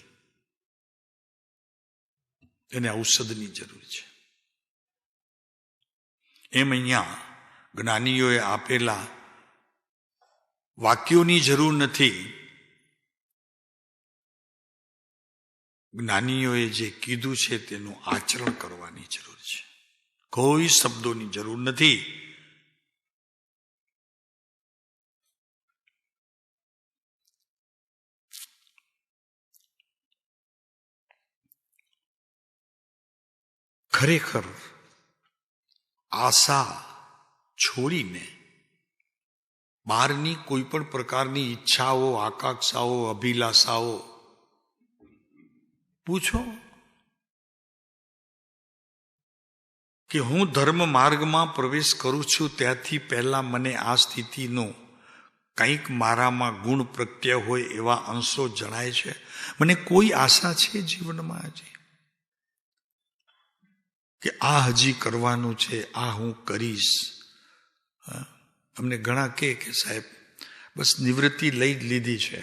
એને ઔષધની જરૂર છે. એમ અહીંયા જ્ઞાનીઓએ આપેલા વાક્યોની જરૂર નથી, જ્ઞાનીઓએ જે કીધું છે તેનું આચરણ કરવાની જરૂર છે. કોઈ શબ્દોની જરૂર નથી. ખરેખર આશા છોડીને બહારની કોઈ પણ પ્રકારની ઈચ્છાઓ, આકાંક્ષાઓ, અભિલાષાઓ પૂછો. કે હું ધર્મ માર્ગમાં પ્રવેશ કરું છું ત્યાંથી પહેલા મને આ સ્થિતિનો કંઈક મારામાં ગુણ પ્રત્યય હોય એવા અંશો જણાય છે. મને કોઈ આશા છે જીવનમાં હજી કે આ હજી કરવાનું છે, આ હું કરીશ. અમને ઘણા કે સાહેબ બસ નિવૃત્તિ લઈ જ લીધી છે.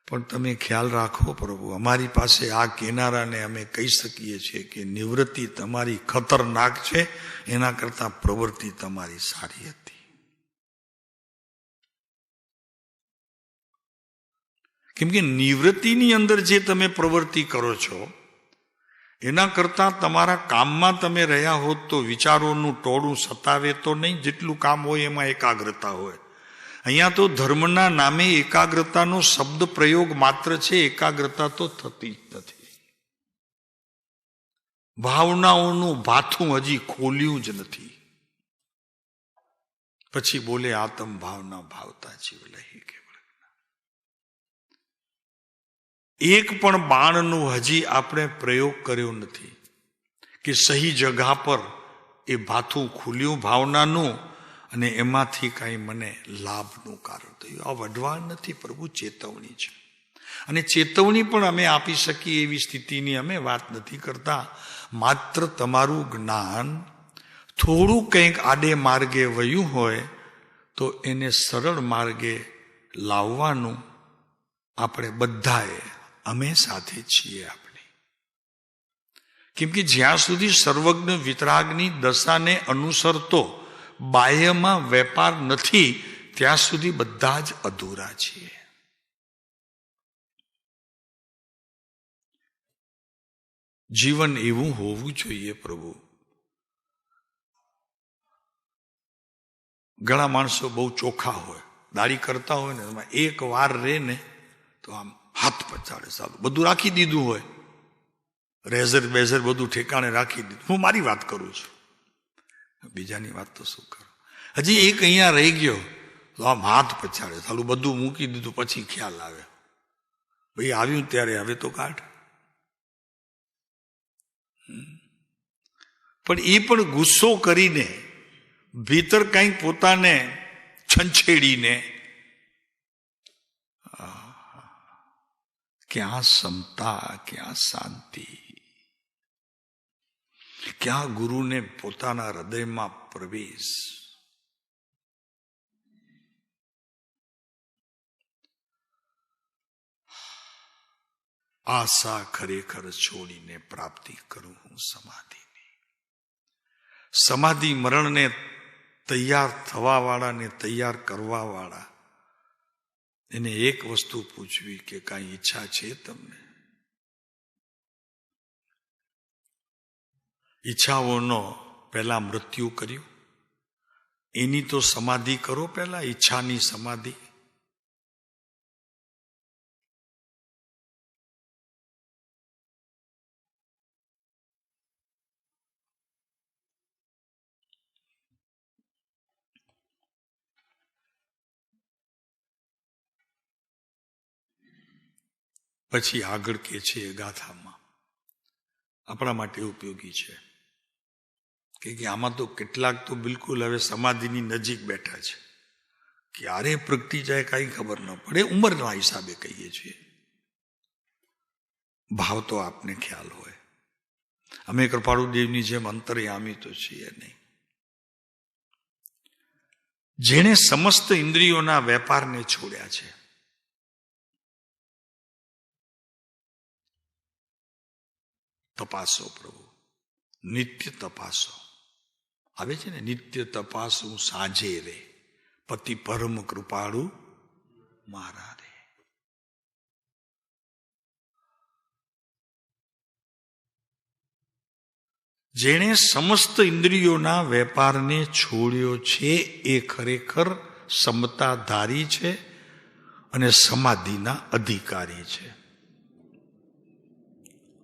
પણ તમે ખ્યાલ રાખો પ્રભુ, અમારી પાસે આ કેનારાને અમે કહી શકીએ છીએ કે નિવૃત્તિ તમારી ખતરનાક છે, એના કરતા પ્રવૃત્તિ તમારી સારી હતી. કેમ કે નિવૃત્તિની અંદર જે તમે પ્રવૃત્તિ કરો છો એના કરતા તમારા કામમાં તમે રહ્યા હોત તો વિચારોનું ટોળું સતાવે તો નહીં, જેટલું કામ હોય એમાં એકાગ્રતા હોય. અહીંયા તો ધર્મના નામે એકાગ્રતાનો શબ્દ પ્રયોગ માત્ર છે, એકાગ્રતા તો થતી જ નથી. ભાવનાઓનું ભાથું હજી ખોલ્યું જ નથી. પછી બોલે આત્મ ભાવના ભાવતા જીવ લહી કેવળ. એક પણ બાણનું હજી આપણે પ્રયોગ કર્યો નથી કે સહી જગા પર એ ભાથું ખુલ્યું ભાવનાનું અને એમાંથી કાંઈ મને લાભનું કારણ થયું. આ વઢવાણ નથી પ્રભુ, ચેતવણી છે. અને ચેતવણી પણ અમે આપી શકીએ એવી સ્થિતિની અમે વાત નથી કરતા. માત્ર તમારું જ્ઞાન થોડું કંઈક આડે માર્ગે વયું હોય તો એને સરળ માર્ગે લાવવાનું આપણે બધાએ, અમે સાથે છીએ આપણે. કેમ કે જ્યાં સુધી સર્વજ્ઞ વિતરાગની દશાને અનુસરતો બાહ્યમાં વેપાર નથી ત્યાં સુધી બધા જ અધૂરા છીએ. જીવન એવું હોવું જોઈએ પ્રભુ. ઘણા માણસો બહુ ચોખ્ખા હોય, દાઢી કરતા હોય ને એમાં એક વાર રહે ને તો આમ હાથ પચાડે, સારું બધું રાખી દીધું હોય, રેઝર બેઝર બધું ઠેકાણે રાખી દીધું. હું મારી વાત કરું છું, બીજાની વાત તો શું કરું. હજી એક અહીંયા રહી ગયો તો આમ હાથ પછાડે, સાલું બધું મૂકી દીધું. પછી ખ્યાલ આવે, ભાઈ આવ્યું ત્યારે હવે તો કાઢ. પણ એ પણ ગુસ્સો કરીને ભીતર કંઈક પોતાને છંછેડીને ક્યાં સમતા, ક્યાં શાંતિ, ક્યાં ગુરુને પોતાના હૃદયમાં પ્રવેશ. આશા ખરેખર છોડીને પ્રાપ્તિ કરું હું સમાધિની. સમાધિ મરણને તૈયાર થવા વાળાને તૈયાર કરવા વાળા એને એક વસ્તુ પૂછવી કે કાંઈ ઈચ્છા છે તમને? ઈચ્છાઓનો પહેલા મૃત્યુ કર્યું, એની તો સમાધિ કરો પહેલા, ઈચ્છાની સમાધિ. પછી આગળ કે છે એ ગાથામાં આપણા માટે ઉપયોગી છે કે આમાં તો કેટલાક તો બિલકુલ હવે સમાધિની નજીક બેઠા છે, ક્યારે પ્રગટી જાય કાંઈ ખબર ન પડે. ઉંમરના હિસાબે કહીએ છીએ, ભાવ તો આપને ખ્યાલ હોય. અમે કૃપાળુ દેવની જેમ અંતર્યામી તો છીએ નહીં. જેણે સમસ્ત ઇન્દ્રિયોના વેપારને છોડ્યા છે, તપાસો પ્રભુ, નિત્ય તપાસો. આવે છે ને, નિત્ય તપાસું સાંજે રે, પતિ પરમ કૃપાળુ મારા રે. જેણે સમસ્ત ઇન્દ્રિયોના વેપારને છોડ્યો છે એ ખરેખર સમતાધારી છે અને સમાધિના અધિકારી છે.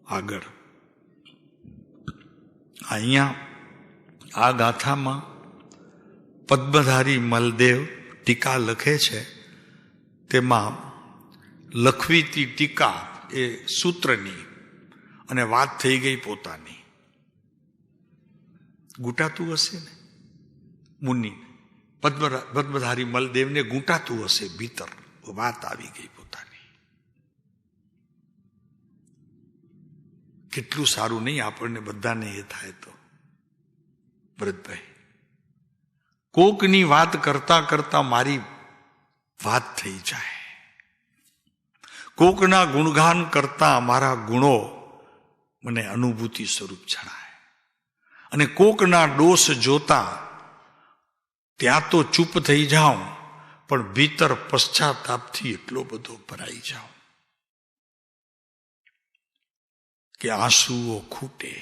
આગળ અહીંયા આ ગાથામાં પદ્મધારી મલદેવ ટીકા લખે છે. તેમાં લખવીતી ટીકા એ સૂત્રની અને વાત થઈ ગઈ પોતાની. ગૂંટાતું હશે ને મુનિ પદ્મધારી મલદેવને ગૂંટાતું હશે ભીતર, વાત આવી ગઈ પોતાની. કેટલું સારું નહીં આપણને બધાને એ થાય તો. ભરતભાઈ, કોકની વાત કરતા કરતા મારી વાત થઈ જાય, કોકના ગુણગાન કરતા મારા ગુણો મને અનુભૂતિ સ્વરૂપ જણાય, અને કોકના દોષ જોતા ત્યાં તો ચૂપ થઈ જાઉં, પણ ભીતર પશ્ચાતાપથી એટલો બધો ભરાઈ જાઉં કે આંસુઓ ખૂટે.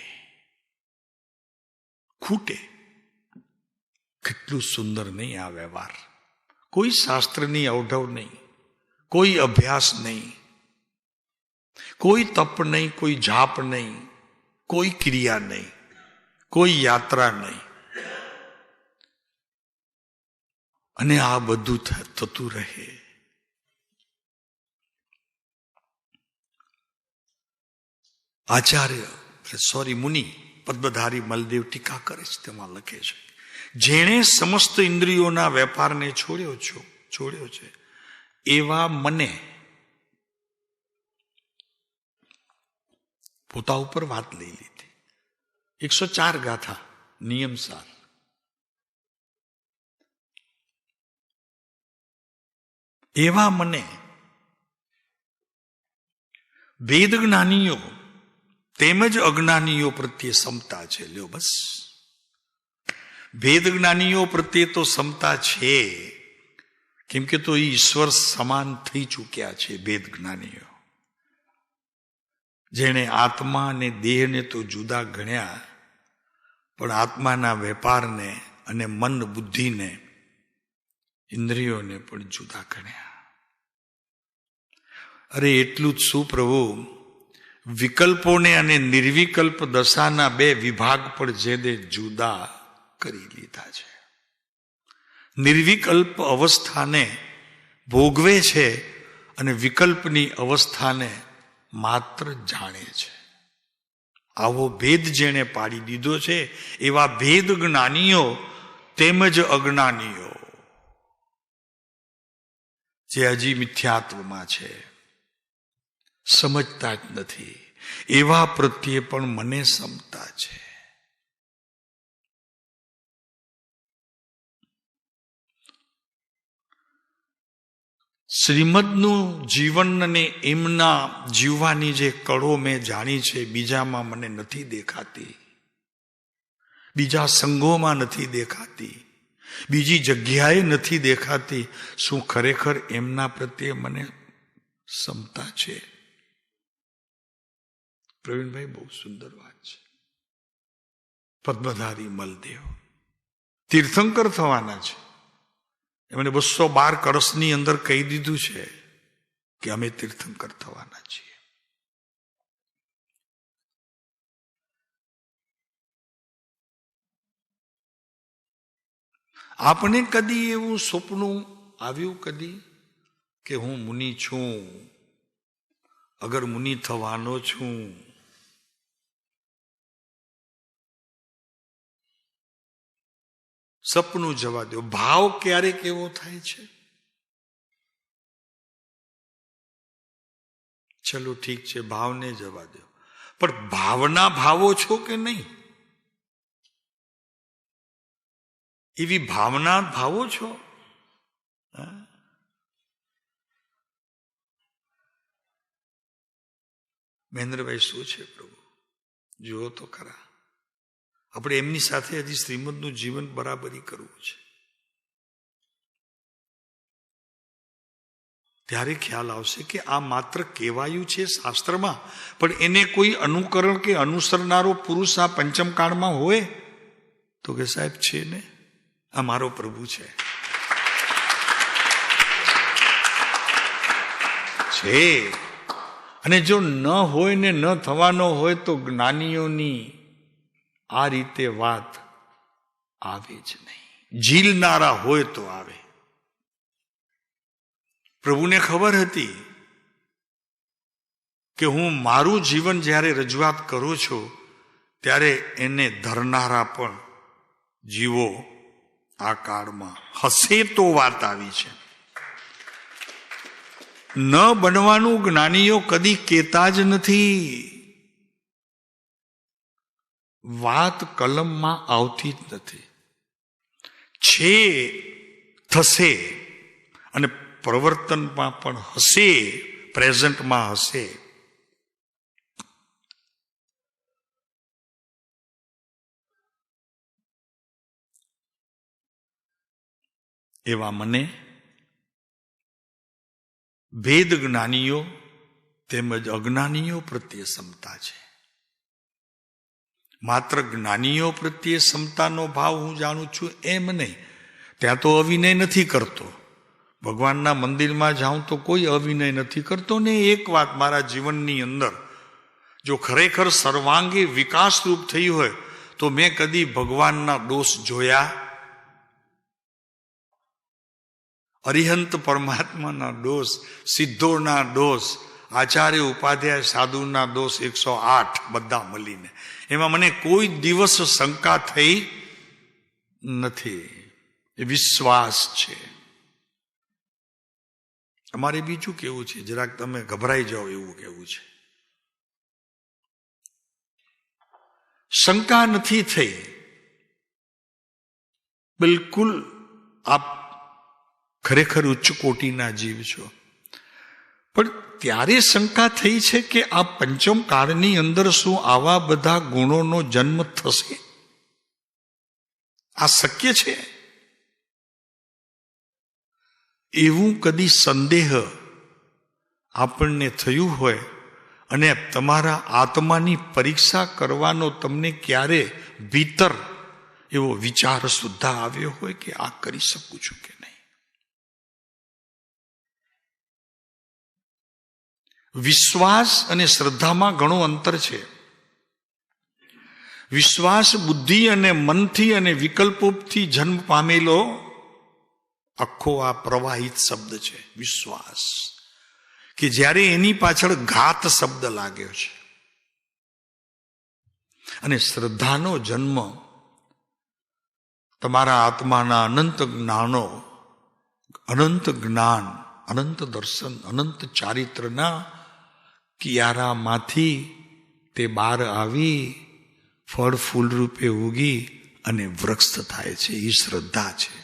કેટલું સુંદર નહીં આ વ્યવહાર. કોઈ શાસ્ત્રની અવઢવ નહીં, કોઈ અભ્યાસ નહીં, કોઈ તપ નહીં, કોઈ જાપ નહીં, કોઈ ક્રિયા નહીં, કોઈ યાત્રા નહીં, અને આ બધું થતું રહે. મુનિ પદ્મધારી મલદેવ ટીકા કરે છે, તેમાં લખે છે, જેણે સમસ્ત ઇન્દ્રિયોના વેપારને છોડ્યો છે એવા મને પોતા ઉપર વાત લઈ લીધી. 104 ગાથા નિયમસાર. એવા મને વેદ જ્ઞાનીઓ તેમજ અજ્ઞાનીઓ પ્રત્યે સમતા છે. લ્યો બસ, વેદ જ્ઞાનીઓ પ્રત્યે તો સમતા છે, કેમ કે તો ઈશ્વર સમાન થઈ ચૂક્યા છે. વેદ જ્ઞાનીઓ જેણે આત્મા અને દેહને તો જુદા ગણ્યા, પણ આત્માના વેપારને અને મન બુદ્ધિને ઇન્દ્રિયોને પણ જુદા ગણ્યા. અરે એટલું જ શું પ્રભુ, વિકલ્પોને અને નિર્વિકલ્પ દશાના 2 વિભાગ પણ જેને જુદા કરી લીધા છે. નિર્વિકલ્પ અવસ્થાને ભોગવે છે અને વિકલ્પની અવસ્થાને માત્ર જાણે છે. આવો ભેદ જેણે પાડી દીધો છે, એવા ભેદ જ્ઞાનીઓ તેમજ અજ્ઞાનીઓ જે હજી મિથ્યાત્વમાં છે, સમજતા જ નથી, એવા પ્રત્યે પણ મને સમતા છે. શ્રીમદનું જીવન અને એમના જીવવાની જે કળો મેં જાણી છે, બીજામાં મને નથી દેખાતી, બીજા સંઘોમાં નથી દેખાતી, બીજી જગ્યાએ નથી દેખાતી. શું ખરેખર એમના પ્રત્યે મને સમતા છે? પ્રવીણભાઈ, બહુ સુંદર વાત છે. પદ્મધારી મલદેવ તીર્થંકર થવાના છે. એમણે 212 કળશની અંદર કહી દીધું છે કે અમે તીર્થંકર થવાના છીએ. આપણે કદી એવું સપનું આવ્યું કદી કે હું મુનિ છું, અગર મુનિ થવાનો છું? સપનું જવા દો. ભાવ ક્યારેક એવો થાય છે, ચલો ઠીક છે, ભાવને જવા દો, પણ ભાવના ભાવો છો કે નહીં? એવી ભાવના ભાવો છો? મહેન્દ્રભાઈ, શું છે પ્રભુ? જુઓ તો ખરા. આપણે એમની સાથે હજી શ્રીમદનું જીવન બરાબરી કરવું છે, ત્યારે ખ્યાલ આવશે કે આ માત્ર કહેવાયું છે શાસ્ત્રમાં, પણ એને કોઈ અનુકરણ કે અનુસરનારો પુરુષ આ પંચમકાળમાં હોય તો કે સાહેબ છે ને, આ મારો પ્રભુ છે. અને જો ન હોય ને ન થવાનો હોય તો જ્ઞાનીઓની આ રીતે વાત આવે જ નહીં. ઝીલનારા હોય તો આવે. પ્રભુને ખબર હતી કે હું મારું જીવન જ્યારે રજૂઆત કરું છું ત્યારે એને ધરનારા પણ જીવો આ કાળમાં હસે તો વાત આવી છે. ન બનવાનું જ્ઞાનીઓ કદી કહેતા જ નથી. વાત કલમમાં આવતી જ નથી. છે થશે અને પ્રવર્તનમાં પણ હશે, પ્રેઝન્ટમાં હશે. એવા મને ભેદ જ્ઞાનીઓ તેમજ અજ્ઞાનીઓ પ્રત્યે ક્ષમતા છે. માત્ર જ્ઞાનીઓ પ્રત્યે ક્ષમતાનો ભાવ હું જાણું છું એમ નહીં. ત્યાં તો અવિનય નથી કરતો. ભગવાનના મંદિરમાં જાઉં તો કોઈ અવિનય નથી કરતો. ને એક વાત મારા જીવનની અંદર જો ખરેખર સર્વાંગી વિકાસરૂપ થઈ હોય તો મેં કદી ભગવાનના દોષ જોયા, અરિહંત પરમાત્માના દોષ, સિદ્ધોના દોષ, આચાર્ય ઉપાધ્યાય સાધુના દોષ 108 બધા મળીને, એમાં મને કોઈ દિવસ શંકા થઈ નથી. એ વિશ્વાસ છે. અમારે બીજું કેવું છે, જરાક તમે ગભરાઈ જાઓ એવું કેવું છે. શંકા નથી થઈ. બિલકુલ આપ ખરેખર ઉચ્ચ કોટીના જીવ છો. પણ ત્યારે શંકા થઈ છે કે આ પંચમ કાળની અંદર શું આવા બધા ગુણોનો જન્મ થશે? આ શક્ય છે? એવું કદી સંદેહ આપણને થયું હોય અને તમારા આત્માની પરીક્ષા કરવાનો તમને ક્યારે ભીતર એવો વિચાર સુદ્ધા આવ્યો હોય કે આ કરી શકું છું કે નહીં? વિશ્વાસ અને શ્રદ્ધામાં ઘણું અંતર છે. વિશ્વાસ બુદ્ધિ અને મનથી અને વિકલ્પોથી જન્મ પામેલો આખો આ પ્રવાહિત શબ્દ છે વિશ્વાસ, કે જ્યારે એની પાછળ ઘાત શબ્દ લાગ્યો છે. અને શ્રદ્ધાનો જન્મ તમારા આત્માના અનંત જ્ઞાનો, અનંત જ્ઞાન, અનંત દર્શન, અનંત ચારિત્રના કિયારામાંથી તે બહાર આવી ફળ ફૂલ રૂપે ઉગી અને વૃક્ષ થાય છે. એ શ્રદ્ધા છે.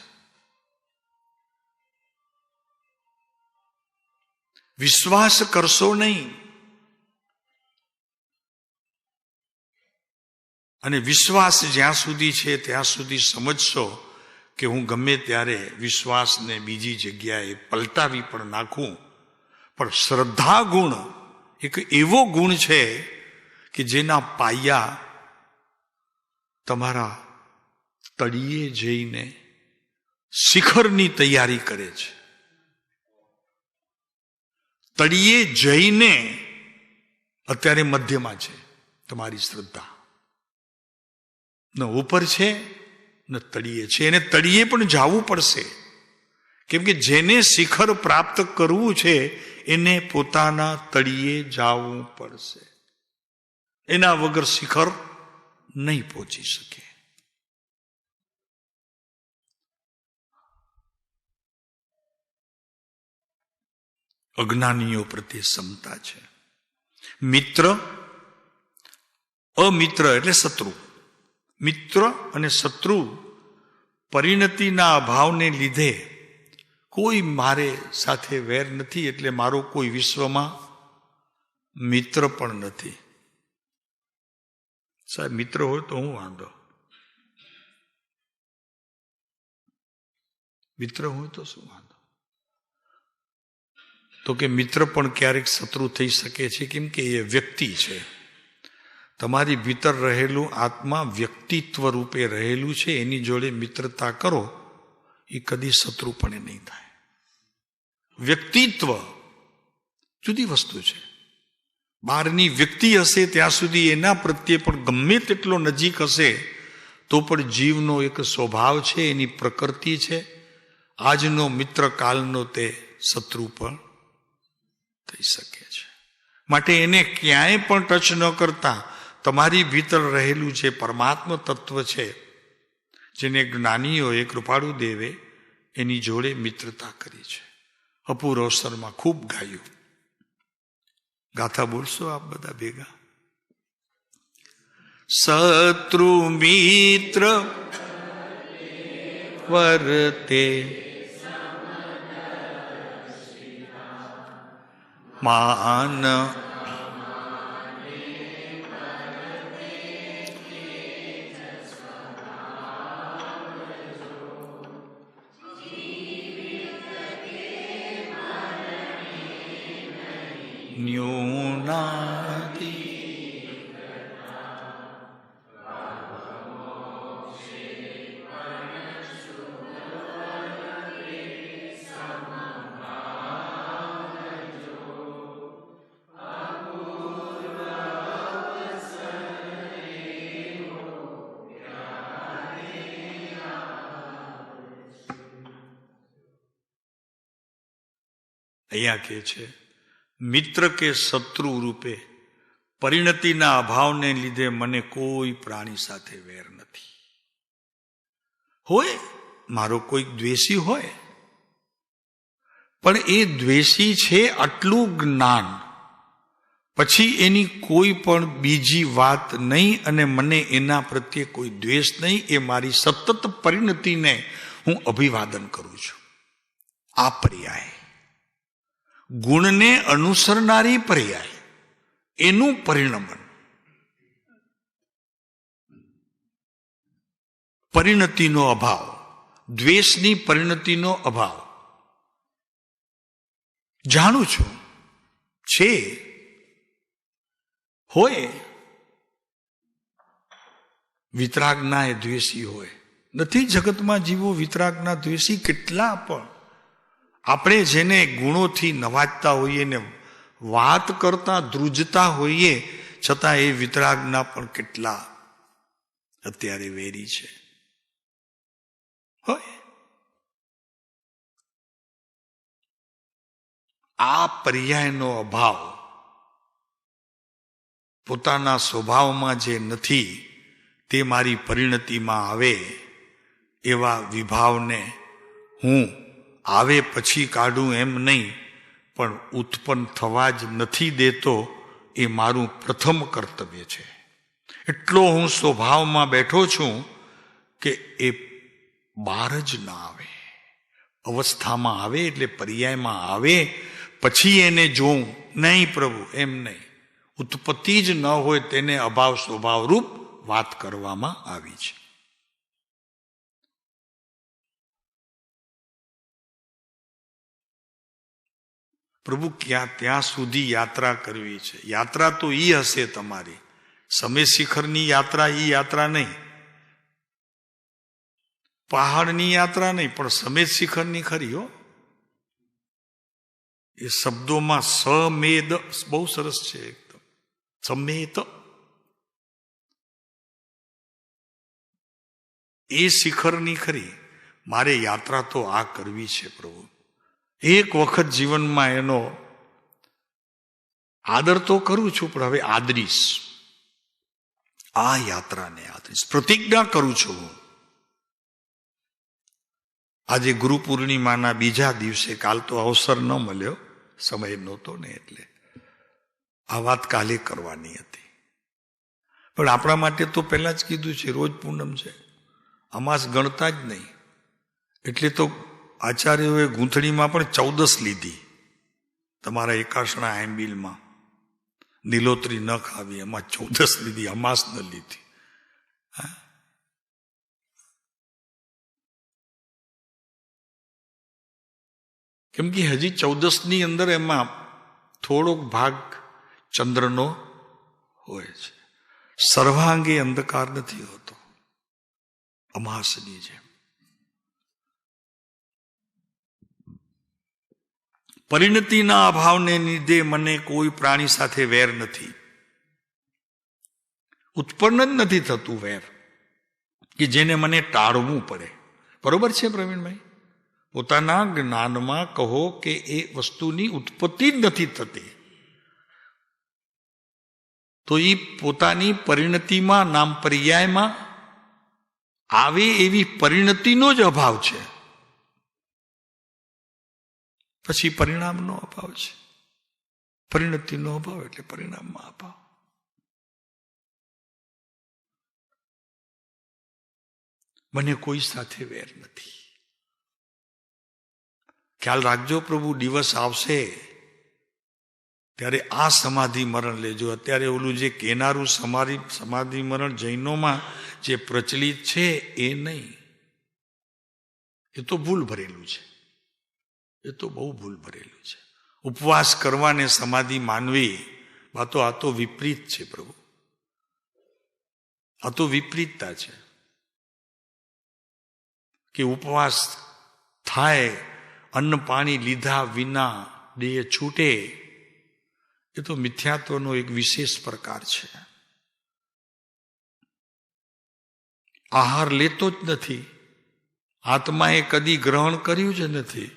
વિશ્વાસ કરશો નહીં. અને વિશ્વાસ જ્યાં સુધી છે ત્યાં સુધી સમજશો કે હું ગમે ત્યારે વિશ્વાસને બીજી જગ્યાએ પલટાવી પણ નાખું, પણ શ્રદ્ધા ગુણ એક એવો ગુણ છે કે જેના પાયા તમારા તળિયે જઈને શિખરની તૈયારી કરે છે. તળિયે જઈને અત્યારે મધ્યમાં છે તમારી શ્રદ્ધા, ન ઉપર છે ન તળિયે છે. એને તળિયે પણ જવું પડશે, કેમ કે જેને શિખર પ્રાપ્ત કરવું છે એને પોતાના તળિયે જવું પડશે. એના વગર શિખર નહીં પહોંચી શકે. અજ્ઞાનીઓ પ્રત્યે ક્ષમતા છે. મિત્ર, અમિત્ર એટલે શત્રુ. મિત્ર અને શત્રુ પરિણતિના અભાવને લીધે કોઈ મારે સાથે વેર નથી, એટલે મારો કોઈ વિશ્વમાં મિત્ર પણ નથી. સાહેબ મિત્ર હોય તો હું વાંધો, મિત્ર હોય તો શું વાંધો? તો કે મિત્ર પણ ક્યારેક શત્રુ થઈ શકે છે, કેમ કે એ વ્યક્તિ છે. તમારી ભીતર રહેલું આત્મા વ્યક્તિત્વ રૂપે રહેલું છે. એની જોડે મિત્રતા કરો એ કદી શત્રુ પણ નહીં થાય. વ્યક્તિત્વ જુદી વસ્તુ છે. બહારની વ્યક્તિ હશે ત્યાં સુધી એના પ્રત્યે પણ ગમે તેટલો નજીક હશે તો પણ જીવનો એક સ્વભાવ છે, એની પ્રકૃતિ છે. આજનો મિત્ર કાલનો તે શત્રુ પણ થઈ શકે છે. માટે એને ક્યાંય પણ ટચ ન કરતા તમારી ભીતર રહેલું જે પરમાત્મા તત્વ છે, જેને જ્ઞાનીઓએ કૃપાળુ દેવે એની જોડે મિત્રતા કરી છે. અપૂર અવસરમાં ખૂબ ગાયું. ગાથા બોલશો આપ બધા ભેગા? શત્રુ મિત્ર વર્તે માન ન્યૂનાતિ અહીંયા કે છે મિત્ર કે શત્રુ રૂપે પરિણતિના અભાવને લીધે મને કોઈ પ્રાણી સાથે વેર નથી. હોય મારો કોઈ દ્વેષી હોય, પણ એ દ્વેષી છે આટલું જ્ઞાન પછી એની કોઈ પણ બીજી વાત નહીં અને મને એના પ્રત્યે કોઈ દ્વેષ નહીં. એ મારી સતત પરિણતિને હું અભિવાદન કરું છું. આ પર્યાય ગુણને અનુસરનારી પર્યાય, એનું પરિણમન. પરિણતિનો અભાવ, દ્વેષની પરિણતિનો અભાવ. જાણું છું છે, હોય વિતરાગના એ દ્વેષી હોય. નથી જગતમાં જીવો વિતરાગના દ્વેષી કેટલા? પણ આપણે જેને ગુણોથી નવાજતા હોઈએ ને વાત કરતા ધ્રુજતા હોઈએ, છતાં એ વિતરાગના પણ કેટલા અત્યારે વેરી છે. હોય આ પર્યાયનો અભાવ પોતાના સ્વભાવમાં જે નથી તે મારી પરિણતિમાં આવે એવા વિભાવને હું આવે પછી કાઢું એમ નહીં, પણ ઉત્પન્ન થવા જ નથી દેતો. એ મારું પ્રથમ કર્તવ્ય છે. એટલો હું સ્વભાવમાં બેઠો છું કે એ બહાર જ ના આવે. અવસ્થામાં આવે એટલે પર્યાયમાં આવે પછી એને જોઉં. નહીં પ્રભુ, એમ નહીં. ઉત્પત્તિ જ ન હોય તેને અભાવ સ્વભાવરૂપ વાત કરવામાં આવી છે. પ્રભુ ત્યાં સુધી યાત્રા કરવી છે. યાત્રા તો ઈ હશે તમારી, સમય શિખરની યાત્રા ઈ યાત્રા નહીં, પહાડની યાત્રા નહીં, પણ સમેત શિખરની ખરી. હો એ શબ્દોમાં સમેદ બહુ સરસ છે. એકદમ સમેત એ શિખરની ખરી. મારે યાત્રા તો આ કરવી છે પ્રભુ. એક વખત જીવનમાં એનો આદર તો કરું છું, પણ હવે આદરીશ. આ યાત્રાને આદરીશ, પ્રતિજ્ઞા કરું છું. આજે ગુરુ પૂર્ણિમાના બીજા દિવસે, કાલ તો અવસર ન મળ્યો, સમય નહોતો ને, એટલે આ વાત કાલે કરવાની હતી. પણ આપણા માટે તો પહેલા જ કીધું છે, રોજ પૂનમ છે, અમાસ ગણતા જ નહીં. એટલે તો આચાર્યોએ ગૂંથણીમાં પણ 14 લીધી. તમારા એકાશણા આંબીલમાં નીલોતરી ન ખાવી, એમાં 14 લીધી, અમાસ ન લીધી. કેમ કે હજી 14ની અંદર એમાં થોડોક ભાગ ચંદ્રનો હોય છે. સર્વાંગે અંધકાર નથી હોતો અમાસની જેમ. પરિણતિના અભાવને લીધે મને કોઈ પ્રાણી સાથે વેર નથી. ઉત્પન્ન જ નથી થતું વેર કે જેને મને ટાળવું પડે. બરોબર છે પ્રવીણભાઈ? પોતાના જ્ઞાનમાં કહો કે એ વસ્તુની ઉત્પત્તિ જ નથી થતી, તો એ પોતાની પરિણતિમાં, નામ પર્યાયમાં આવે એવી પરિણતિનો જ અભાવ છે, પછી પરિણામનો અભાવ છે. પરિણતિનો અભાવ એટલે પરિણામમાં અભાવ. મને કોઈ સાથે વેર નથી. ખ્યાલ રાખજો પ્રભુ, દિવસ આવશે ત્યારે આ સમાધિ મરણ લેજો. અત્યારે ઓલું જે કેનારું સમાધિ મરણ જૈનોમાં જે પ્રચલિત છે એ નહીં, એ તો ભૂલ ભરેલું છે. એ તો બહુ ભૂલ ભરેલું છે. ઉપવાસ કરવાને સમાધિ માનવી, આ તો વિપરીત છે પ્રભુ. આ તો વિપરીતતા છે કે ઉપવાસ થાય, અન્ન પાણી લીધા વિના દેહ છૂટે, એ તો મિથ્યાત્વનો એક વિશેષ પ્રકાર છે. આહાર લેતો જ નથી, આત્માએ કદી ગ્રહણ કર્યું જ નથી.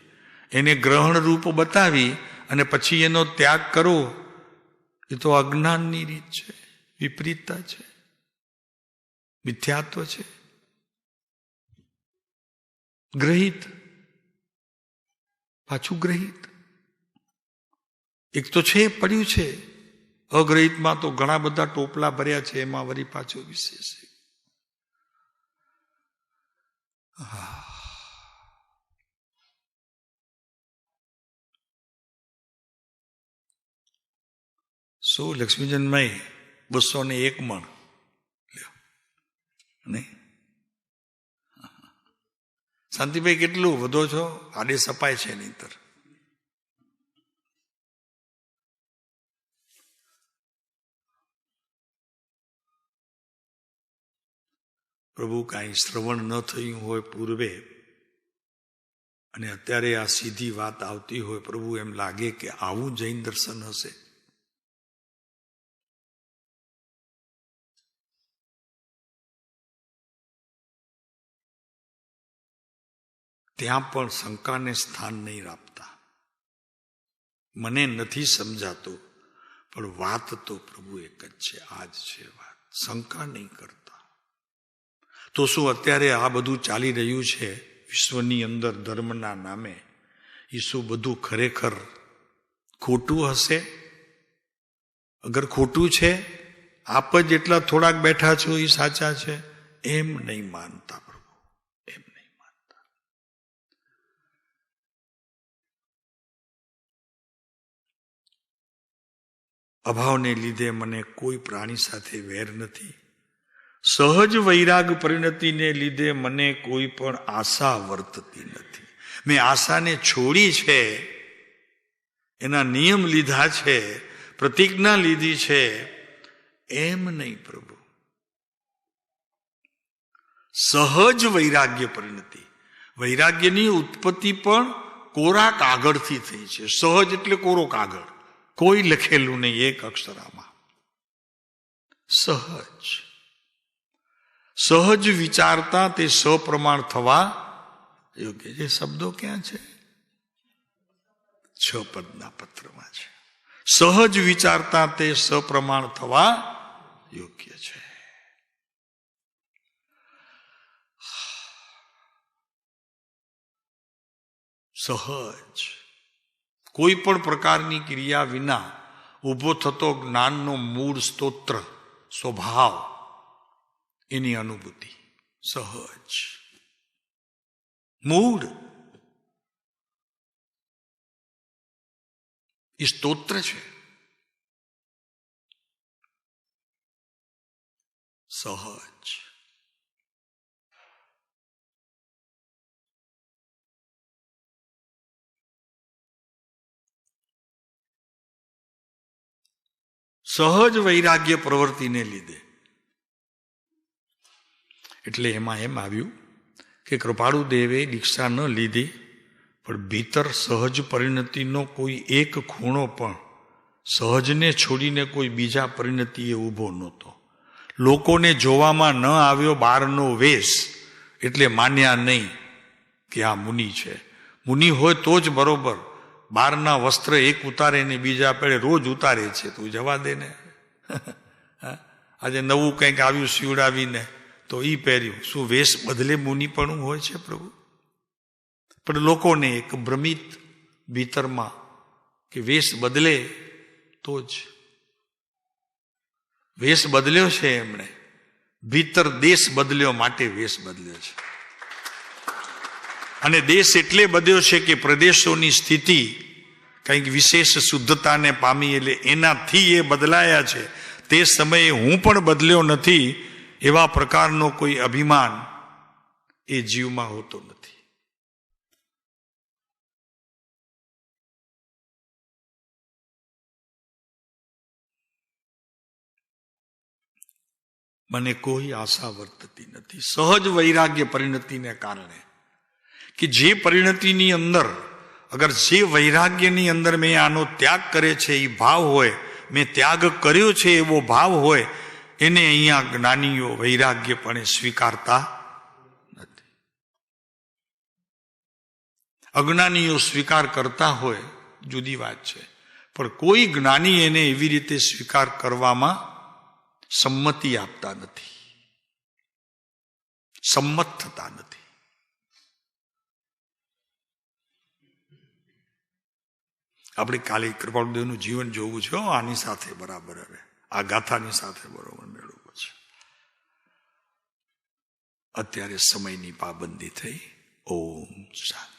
એને ગ્રહણ રૂપ બતાવી અને પછી એનો ત્યાગ કરો, એ તો અજ્ઞાનની રીત છે, વિપરીતતા છે, મિથ્યાત્વ છે. ગ્રહિત પાછું ગ્રહિત, એક તો છે પડ્યું છે. અગ્રહિતમાં તો ઘણા બધા ટોપલા ભર્યા છે, એમાં વળી પાછો વિશેષ. શું લક્ષ્મીજનમય 201 મણ નહીં? શાંતિભાઈ કેટલું વધો છો? આડે સપાય છે નહીંતર. પ્રભુ કાંઈ શ્રવણ ન થયું હોય પૂર્વે અને અત્યારે આ સીધી વાત આવતી હોય, પ્રભુ એમ લાગે કે આવું જૈન દર્શન હશે. ત્યાં પણ શંકાને સ્થાન નહીં આપતા. મને નથી સમજાતું, પણ વાત તો પ્રભુ એક જ છે, આ જ છે વાત. શંકા નહીં કરતા. તો શું અત્યારે આ બધું ચાલી રહ્યું છે વિશ્વની અંદર ધર્મના નામે, એ શું બધું ખરેખર ખોટું હશે? અગર ખોટું છે, આપ જ એટલા થોડાક બેઠા છો એ સાચા છે, એમ નહીં માનતા પ્રભુ, એમ નહીં માનતા. અભાવને લીધે મને કોઈ પ્રાણી સાથે વેર નથી. સહજ વૈરાગ પરિણતિને લીધે મને કોઈ પણ આશા વર્તતી નથી. મેં આશાને છોડી છે, એના નિયમ લીધા છે, પ્રતિજ્ઞા લીધી છે, એમ નહીં પ્રભુ. સહજ વૈરાગ્ય પરિણતિ. વૈરાગ્યની ઉત્પત્તિ પણ કોરા કાગળથી થઈ છે. સહજ એટલે કોરો કાગળ, કોઈ લખેલું નહીં એક અક્ષરામાં. સહજ. સહજ વિચારતા તે સપ્રમાણ થવા યોગ્ય. જે શબ્દો ક્યાં છે? 6 પદના પત્રમાં છે. સહજ વિચારતા તે સપ્રમાણ થવા યોગ્ય છે. સહજ કોઈ પણ પ્રકારની ક્રિયા વિના ઉભો થતો જ્ઞાનનો મૂળ સ્તોત્ર સ્વભાવ, એની અનુભૂતિ સહજ. મૂળ એ સ્તોત્ર છે. સહજ. સહજ વૈરાગ્ય પ્રવૃત્તિને લીધે. એટલે એમાં એમ આવ્યું કે કૃપાળુ દેવે દીક્ષા ન લીધી, પણ ભીતર સહજ પરિણતિનો કોઈ એક ખૂણો પણ સહજને છોડીને કોઈ બીજા પરિણતિએ ઊભો નહોતો. લોકોને જોવામાં ન આવ્યો બહારનો વેશ, એટલે માન્યા નહીં કે આ મુનિ છે. મુનિ હોય તો જ બરોબર. બહારના વસ્ત્ર એક ઉતારે ને બીજા પેડે રોજ ઉતારે છે, તું જવા દે ને. આજે નવું કંઈક આવ્યું સીવડાવીને તો એ પહેર્યું. શું વેશ બદલે મુનિપણું હોય છે પ્રભુ? પણ લોકોને એક ભ્રમિત ભીતરમાં કે વેશ બદલે તો જ. વેશ બદલ્યો છે એમણે, ભીતર દેશ બદલ્યો માટે વેશ બદલ્યો છે. અને દેશ એટલે બદલ્યો છે કે પ્રદેશોની સ્થિતિ કંઈક વિશેષ શુદ્ધતાને પામી, એટલે એનાથી એ બદલાયા છે. તે સમયે હું પણ બદલ્યો નથી એવા પ્રકારનો કોઈ અભિમાન એ જીવમાં હોતો નથી. મને કોઈ આશા વર્તતી નથી. સહજ વૈરાગ્ય પરિણતિને કારણે, કે જે પરિણતિની અંદર અગર જે વૈરાગ્યની અંદર મેં આનો ત્યાગ કરે છે એ ભાવ હોય, મેં ત્યાગ કર્યો છે એવો ભાવ હોય, એને અહીંયા જ્ઞાનીઓ વૈરાગ્યપણે સ્વીકારતા નથી. અજ્ઞાનીઓ સ્વીકાર કરતા હોય જુદી વાત છે, પણ કોઈ જ્ઞાની એને એવી રીતે સ્વીકાર કરવામાં સંમતિ આપતા નથી, સંમત થતા નથી. આપણે કાલે કૃપાળુદેવનું જીવન જોવું છે આની સાથે બરાબર. હવે આ ગાથાની સાથે બરોબર મેળવવું છે. અત્યારે સમયની પાબંદી થઈ. ઓમ શાંતિ.